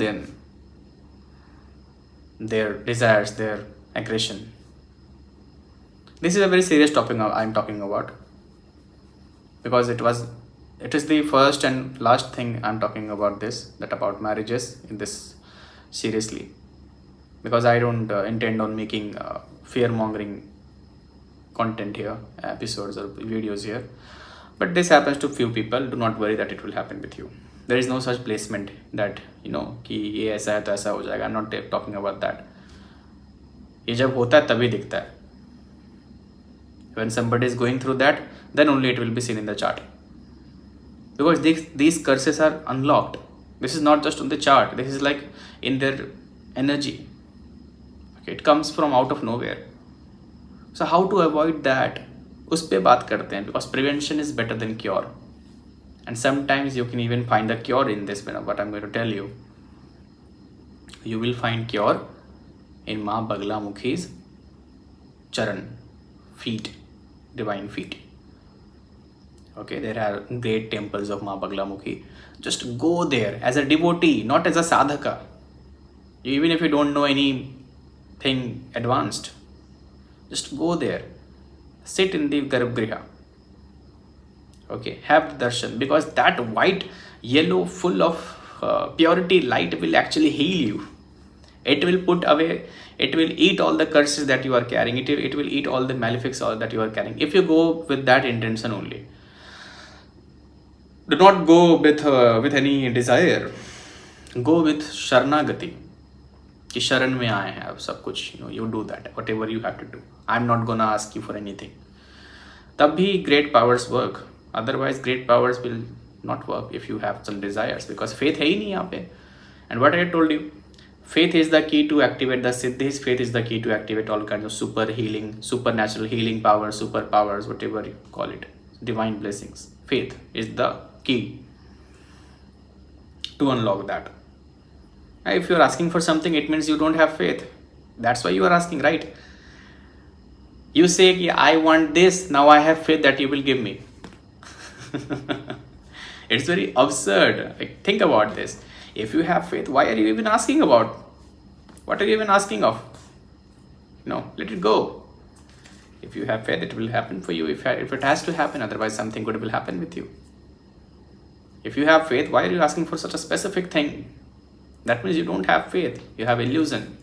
their desires, their aggression. This is a very serious topic I'm talking about because it is the first and last thing I'm talking about about marriages in this seriously, because I don't intend on making fear-mongering content here, episodes or videos here, but this happens to few people. Do not worry that it will happen with you. There is no such placement that कि ये ऐसा है तो ऐसा हो जाएगा. I'm not talking about that. ये जब होता है तभी दिखता है. When somebody is going through that, then only it will be seen in the chart, because these curses are unlocked. This is not just on the chart. This is like in their energy. Okay, it comes from out of nowhere. So how to avoid that? उस पे बात करते हैं, because prevention is better than cure. And sometimes you can even find the cure in this, what I'm going to tell you. You will find cure in Ma Baglamukhi's charan, feet, divine feet. Okay, there are great temples of Ma Baglamukhi. Just go there as a devotee, not as a sadhaka. Even if you don't know anything advanced, just go there. Sit in the Garbhagriha. Okay, have darshan, because that white, yellow, full of purity light will actually heal you. It will put away, it will eat all the curses that you are carrying. It will eat all the malefics that you are carrying. If you go with that intention only. Do not go with any desire. Go with Sharanagati. कि शरण में आए हैं अब सब कुछ, you do that, whatever you have to do. I'm not gonna ask you for anything. तब भी great powers work. Otherwise great powers will not work if you have some desires, because faith है ही नहीं यहाँ पे. And what I told you, faith is the key to activate the siddhis. Faith is the key to activate all kinds of super healing, supernatural healing powers, superpowers, whatever you call it, divine blessings. Faith is the key to unlock that. If you're asking for something, it means you don't have faith. That's why you are asking, right? You say, I want this, now I have faith that you will give me. It's very absurd. Like, think about this. If you have faith, why are you even asking about? What are you even asking of? No, let it go. If you have faith, it will happen for you. If it has to happen, otherwise something good will happen with you. If you have faith, why are you asking for such a specific thing? That means you don't have faith. You have illusion.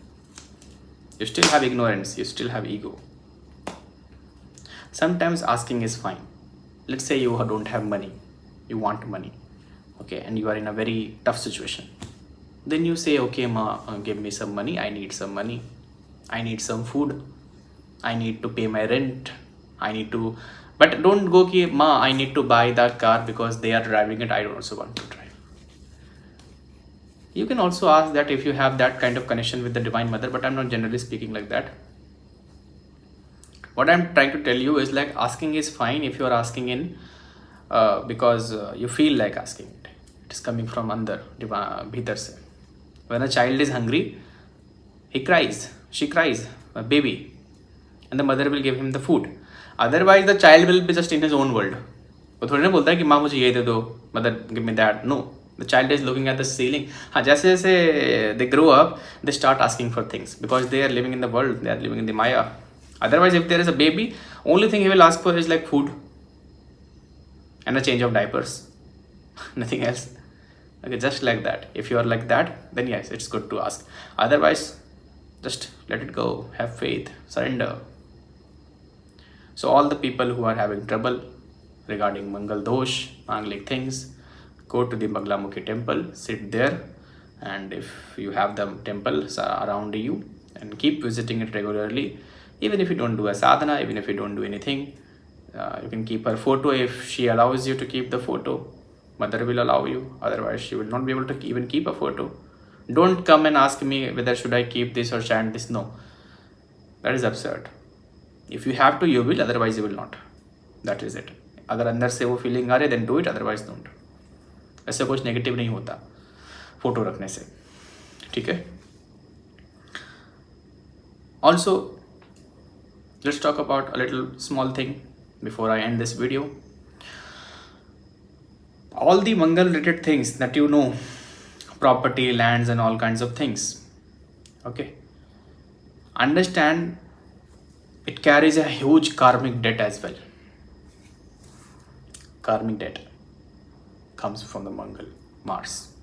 You still have ignorance. You still have ego. Sometimes asking is fine. Let's say you don't have money. You want money. Okay, and you are in a very tough situation. Then you say, okay, ma, give me some money. I need some money. I need some food. I need to pay my rent. But don't go, ma, I need to buy that car because they are driving it. I also want to drive. You can also ask that if you have that kind of connection with the Divine Mother, but I'm not generally speaking like that. What I'm trying to tell you is like asking is fine if you are asking in because you feel like asking it. It is coming from under, bhitar se. When a child is hungry, he cries, she cries, a baby, and the mother will give him the food. Otherwise, the child will be just in his own world. वो थोड़ी ना बोलता है कि माँ मुझे ये दे दो, mother give me that. No. The child is looking at the ceiling. जैसे जैसे they grow up, they start asking for things because they are living in the world, they are living in the Maya. Otherwise, if there is a baby, only thing he will ask for is like food and a change of diapers. Nothing else. Okay, just like that. If you are like that, then yes, it's good to ask. Otherwise, just let it go. Have faith. Surrender. So all the people who are having trouble regarding Mangal Dosh, Manglik things, go to the Baglamukhi temple, sit there, and if you have the temple around you, and keep visiting it regularly. Even if you don't do a sadhana, even if you don't do anything, you can keep her photo if she allows you to keep the photo. Mother will allow you, otherwise she will not be able to even keep a photo. Don't come and ask me whether should I keep this or chant this. No, that is absurd. If you have to, you will, otherwise you will not. That is it. अगर अंदर से वो feeling आ रही, then do it, otherwise don't. ऐसे कुछ negative नहीं होता photo रखने से, ठीक है. Also, let's talk about a little small thing before I end this video. All the Mangal related things that you know, property, lands and all kinds of things, okay, understand it carries a huge karmic debt as well. Karmic debt comes from the Mangal, Mars,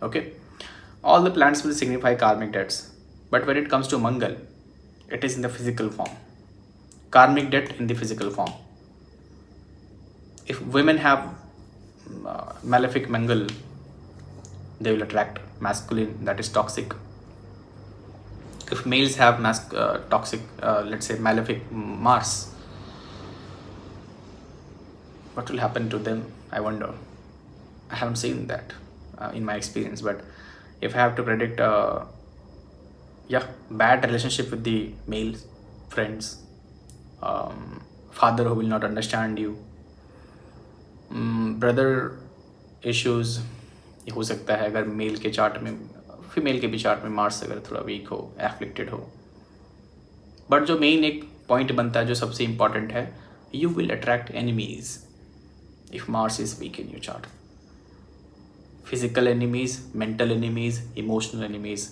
okay. All the planets will signify karmic debts, but when it comes to Mangal, it is in the physical form. Karmic debt in the physical form. If women have malefic Mangal, they will attract masculine, that is toxic. If males have toxic, let's say malefic Mars, what will happen to them? I wonder. I haven't seen that. in my experience. But if I have to predict, yeah, bad relationship with the male friends, father who will not understand you, brother issues हो सकता है अगर mail के chart में, female के भी chart में Mars अगर थोड़ा वीक हो, एफ्लिक्टेड हो. बट जो मेन एक पॉइंट बनता है जो सबसे इम्पॉर्टेंट है, you will attract enemies if Mars is weak in your chart. Physical enemies, mental enemies, emotional enemies,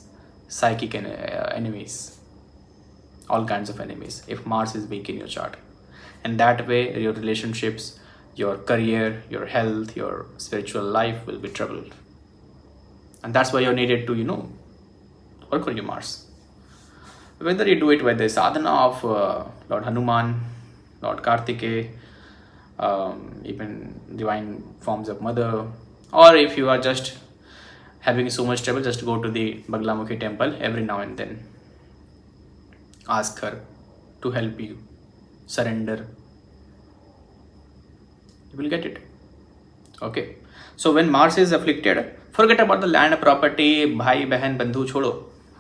psychic enemies, all kinds of enemies if Mars is weak in your chart. And that way your relationships, your career, your health, your spiritual life will be troubled. And that's why you're needed to, work on your Mars. Whether you do it with the sadhana of Lord Hanuman, Lord Kartikeya, even divine forms of mother, or if you are just having so much trouble, just go to the Baglamukhi temple every now and then. Ask her to help you surrender. You will get it. Okay. So when Mars is afflicted, forget about the land, property, भाई बहन बंधु छोड़ो,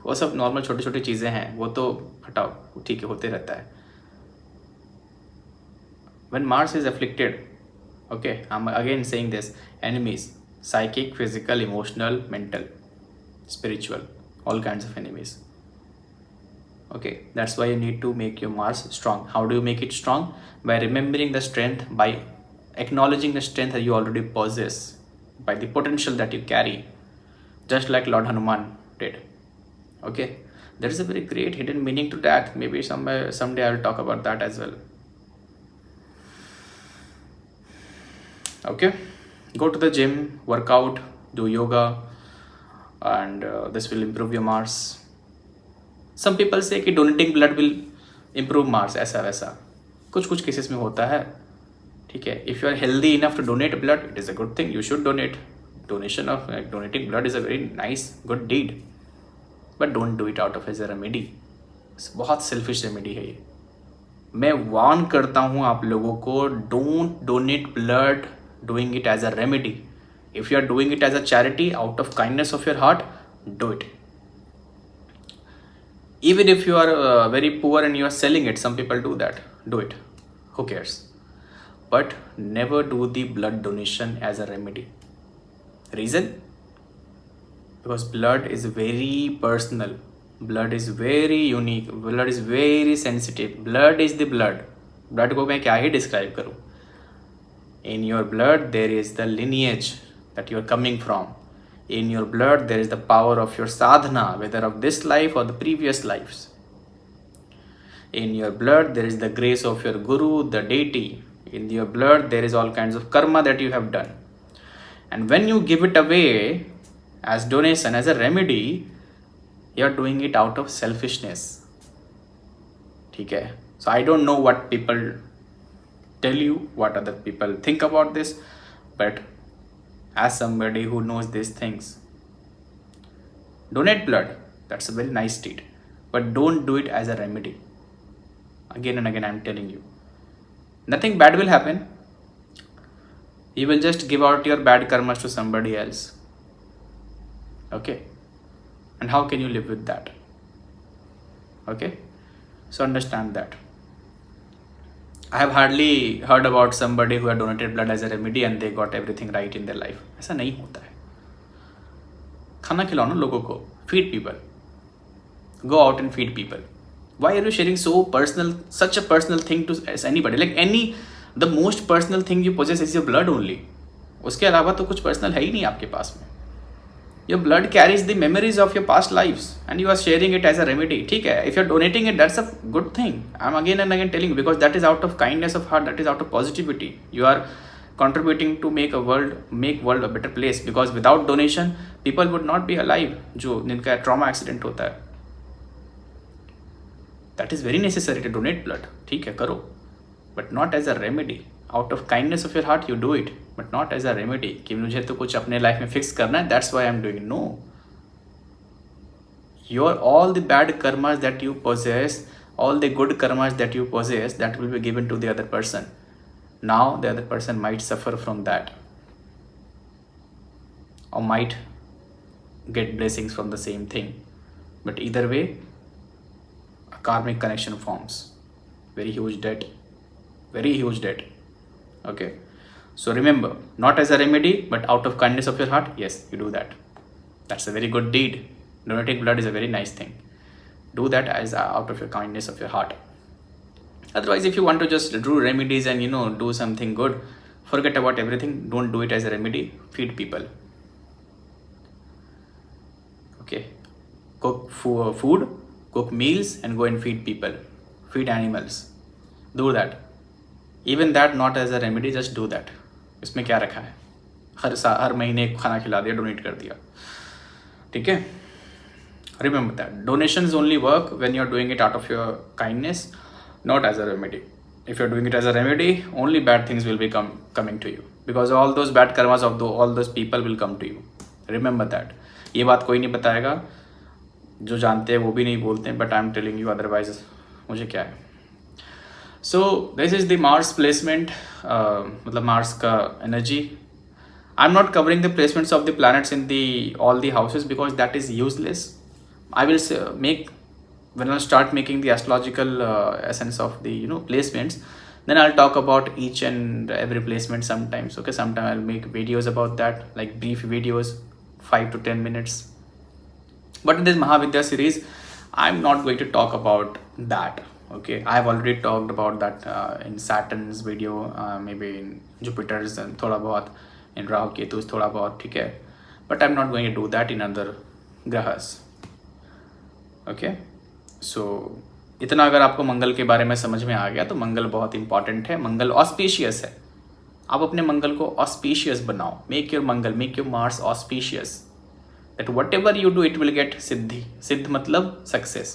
वो सब normal छोटी छोटी चीज़ें हैं, वो तो हटाओ, ठीक है, होते रहता है. When Mars is afflicted, okay, I'm again saying this, enemies, psychic, physical, emotional, mental, spiritual, all kinds of enemies. Okay, that's why you need to make your Mars strong. How do you make it strong? By remembering the strength, by acknowledging the strength that you already possess, by the potential that you carry, just like Lord Hanuman did. Okay, there is a very great hidden meaning to that. Maybe someday I will talk about that as well. Okay, go to the gym, work out, do yoga, and this will improve your Mars. Some people say कि donating blood will improve Mars, ऐसा वैसा कुछ cases में होता है. ठीक है, if you are healthy enough to donate blood, it is a good thing, you should donate. Donating blood is a very nice, good deed, but don't do it out of as a remedy. बहुत selfish remedy है ये. मैं warn करता हूँ आप लोगों को, don't donate blood doing it as a remedy. If you are doing it as a charity out of kindness of your heart, do it. Even if you are very poor and you are selling it, some people do that, do it, who cares. But never do the blood donation as a remedy. Reason? Because blood is very personal, blood is very unique, blood is very sensitive, blood is the blood. Blood को मैं क्या ही describe करूँ. In your blood there is the lineage that you are coming from. In your blood there is the power of your sadhana, whether of this life or the previous lives. In your blood there is the grace of your guru, the deity. In your blood there is all kinds of karma that you have done. And when you give it away as donation, as a remedy, you are doing it out of selfishness. ठीक है. So I don't know what people tell you, what other people think about this, but as somebody who knows these things, donate blood, that's a very nice deed, but don't do it as a remedy. Again and again I'm telling you, nothing bad will happen. You will just give out your bad karmas to somebody else. Okay, and how can you live with that? Okay, so understand that. I have hardly heard about somebody who had donated blood as a remedy and they got everything right in their life. ऐसा नहीं होता है. खाना खिलाओ ना लोगों को, feed people. Go out and feed people. Why are you sharing so personal, such a personal thing to as anybody? Like the most personal thing you possess is your blood only. उसके अलावा तो कुछ personal है ही नहीं आपके पास में. Your blood carries the memories of your past lives and you are sharing it as a remedy. ठीक है, if you are donating it, that's a good thing. I'm again and again telling you, because that is out of kindness of heart, that is out of positivity. You are contributing to make world a better place, because without donation people would not be alive. जो जिनका trauma accident होता है, that is very necessary to donate blood. ठीक है, करो, but not as a remedy. Out of kindness of your heart you do it, but not as a remedy कि मुझे तो कुछ अपने लाइफ में फिक्स करना है, that's why I'm doing it. No, all the bad karmas that you possess, all the good karmas that you possess, that will be given to the other person. Now the other person might suffer from that. or might get blessings from the same thing. But either way, a karmic connection forms. Very huge debt. Very huge debt. Okay. So remember, not as a remedy, but out of kindness of your heart, yes, you do that. That's a very good deed. Donating blood is a very nice thing. Do that as out of your kindness of your heart. Otherwise, if you want to just do remedies and do something good, forget about everything. Don't do it as a remedy. Feed people. Okay. Cook food, cook meals, and go and feed people. Feed animals. Do that. Even that not as a remedy, just do that. इसमें क्या रखा है? हर महीने खाना खिला दिया, donate कर दिया. ठीक है? Remember that donations only work when you're doing it out of your kindness, not as a remedy. If you're doing it as a remedy, only bad things will be coming to you, because all those bad karmas of all those people will come to you. Remember that. ये बात कोई नहीं बताएगा, जो जानते हैं वो भी नहीं बोलते हैं, but I'm telling you, otherwise मुझे क्या है. So this is the Mars placement, मतलब Mars का energy. I'm not covering the placements of the planets in all the houses because that is useless. I will when I start making the astrological essence of the placements, then I'll talk about each and every placement sometimes. Okay, sometimes I'll make videos about that, like brief videos, 5 to 10 minutes. But in this Mahavidya series, I'm not going to talk about that. Okay, I've already talked about that in Saturn's video, maybe in Jupiter's and thoda bahut, in Rahu Ketu's thoda bahut, ठीक है? But I'm not going to do that in other grahas. Okay, so इतना अगर आपको मंगल के बारे में समझ में आ गया तो मंगल बहुत इंपॉर्टेंट है. मंगल ऑस्पिशियस है. आप अपने मंगल को ऑस्पिशियस बनाओ. Make your Mangal, make your Mars auspicious, that whatever you do it will get siddhi. सिद्ध मतलब success.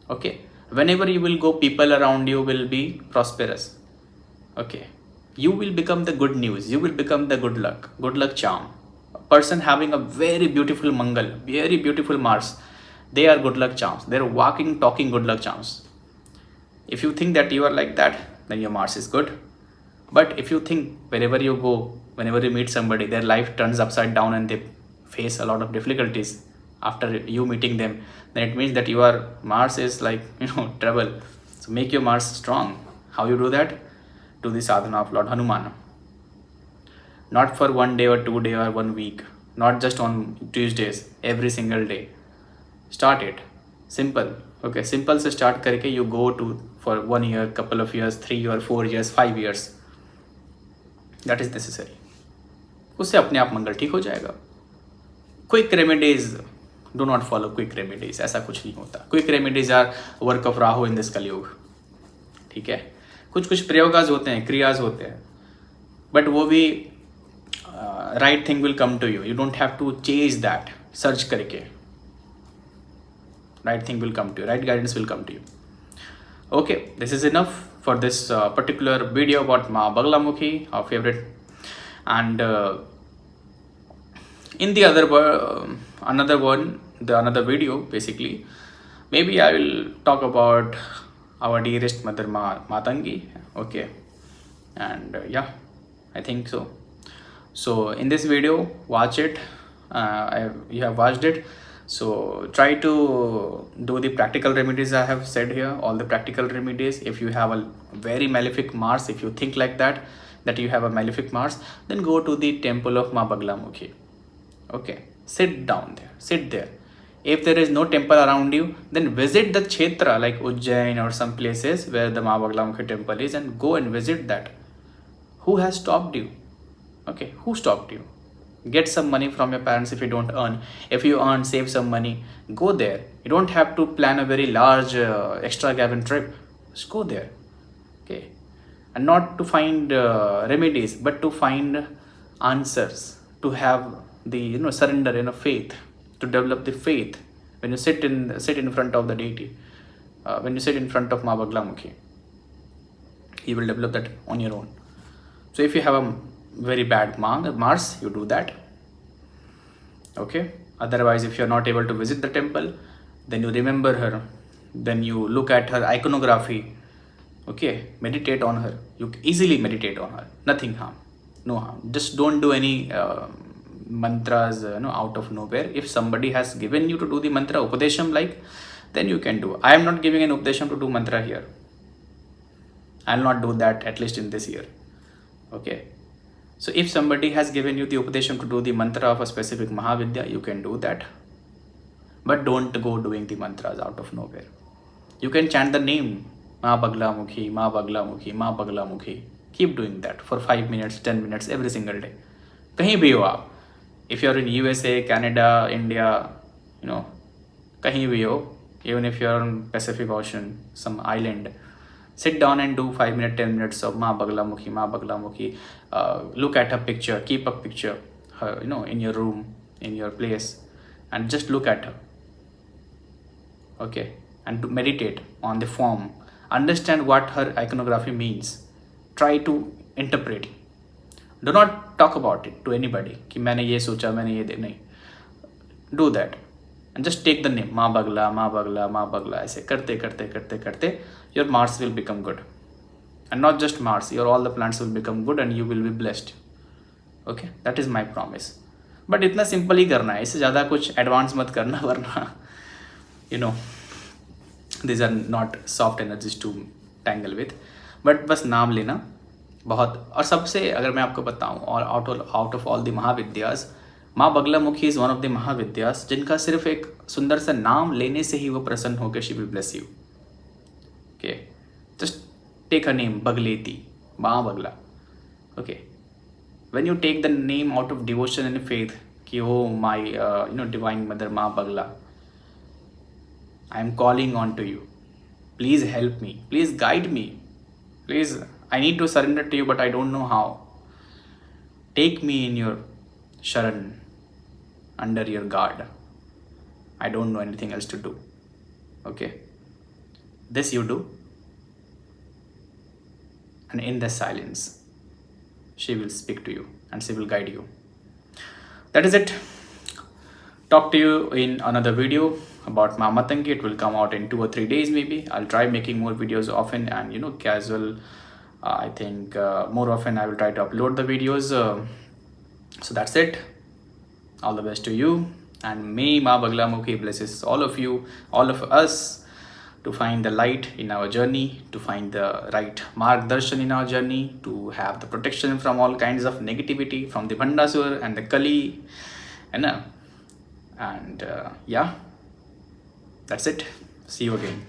Okay, whenever you will go, people around you will be prosperous. Okay, you will become the good news, you will become the good luck charm. A person having a very beautiful mangal, very beautiful Mars, they are good luck charms. They're walking, talking good luck charms. If you think that you are like that, then your Mars is good. But if you think wherever you go, whenever you meet somebody, their life turns upside down and they face a lot of difficulties after you meeting them, then it means that your Mars is like trouble. So make your Mars strong. How you do that? Do the sadhana of Lord Hanuman. Not for 1 day or 2 day or 1 week, not just on Tuesdays, every single day. Start it simple. Okay, simple से start करके you go to for 1 year, couple of years, 3 or 4 years, 5 years. That is necessary. उससे अपने आप मंगल ठीक हो जाएगा. Quick remedies, do not follow quick remedies. ऐसा कुछ नहीं होता. Quick remedies are work of Rahu in this कलयुग. ठीक है. कुछ प्रयोगास होते हैं, क्रियास होते हैं, but वो भी right thing will come to you. You don't have to chase that. Search करके right thing will come to you, right guidance will come to you. Okay, this is enough for this particular video about Ma Baglamukhi, our favorite. And in the other another video, basically, maybe I will talk about our dearest mother Matangi. Okay, and yeah, I think so. So in this video, watch it. You have watched it. So try to do the practical remedies I have said here, all the practical remedies. If you have a very malefic Mars, if you think like that you have a malefic Mars, then go to the temple of Ma Baglamukhi. Okay, sit down there, sit there. If there is no temple around you, then visit the Kshetra like Ujjain or some places where the Ma Baglamukhi temple is, and go and visit that. Who has stopped you? Okay, who stopped you? Get some money from your parents if you don't earn. If you earn, save some money. Go there. You don't have to plan a very large extravagant trip. Just go there. Okay, and not to find remedies, but to find answers. To have the surrender in a faith. To develop the faith when you sit in front of the deity. When you sit in front of Ma Baglamukhi, you will develop that on your own. So if you have a very bad Mars, you do that. Okay, otherwise if you're not able to visit the temple, then you remember her, then you look at her iconography. Okay, meditate on her. You easily meditate on her. Nothing harm, no harm. Just don't do any mantras out of nowhere. If somebody has given you to do the mantra upadesham like, then you can do. I am not giving an upadesham to do mantra here. I'll not do that, at least in this year. Okay. So if somebody has given you the upadesham to do the mantra of a specific Mahavidya, you can do that. But don't go doing the mantras out of nowhere. You can chant the name, Ma Bagla Mukhi, Ma Bagla Mukhi, Ma Bagla Mukhi. Keep doing that for 5 minutes, 10 minutes every single day. कहीं भी हो आप. If you're in USA, Canada, India, कहीं भी हो, even if you're on Pacific Ocean, some island, sit down and do 5 minutes, 10 minutes of Ma Bagla Mukhi, Ma Bagla Mukhi. Look at a picture, keep a picture, in your room, in your place, and just look at her. Okay, and to meditate on the form. Understand what her iconography means. Try to interpret. Do not talk about it to anybody. कि मैंने ये सोचा, मैंने ये नहीं. Do that. And just take the name. Ma Bagla, Ma Bagla, Ma Bagla. ऐसे करते करते करते करते your Mars will become good. And not just Mars, your all the planets will become good and you will be blessed. Okay, that is my promise. But इतना simple ही करना है, इससे ज़्यादा कुछ advance मत करना, वरना these are not soft energies to tangle with. But बस नाम लेना बहुत. और सबसे अगर मैं आपको बताऊँ, और out of all the महाविद्यास, माँ बगला मुखी is one of the महाविद्यास जिनका सिर्फ एक सुंदर सा नाम लेने से ही वो प्रसन्न होकर she will bless you. Okay, just take a name, Bagleti, Ma Bagla. Okay, when you take the name out of devotion and faith, कि oh my divine mother Ma Bagla, I am calling on to you. Please help me. Please guide me. Please, I need to surrender to you, but I don't know how. Take me in your Sharan, under your guard. I don't know anything else to do. Okay, this you do. And in the silence, she will speak to you and she will guide you. That is it. Talk to you in another video about Ma Matangi. It will come out in 2 or 3 days maybe. I'll try making more videos often and casual. I think more often I will try to upload the videos. So that's it. All the best to you. And may Ma Bagla Mukhi blesses all of you, all of us, to find the light in our journey, to find the right margdarshan in our journey, to have the protection from all kinds of negativity, from the Bhandasur and the Kali. And yeah, that's it. See you again.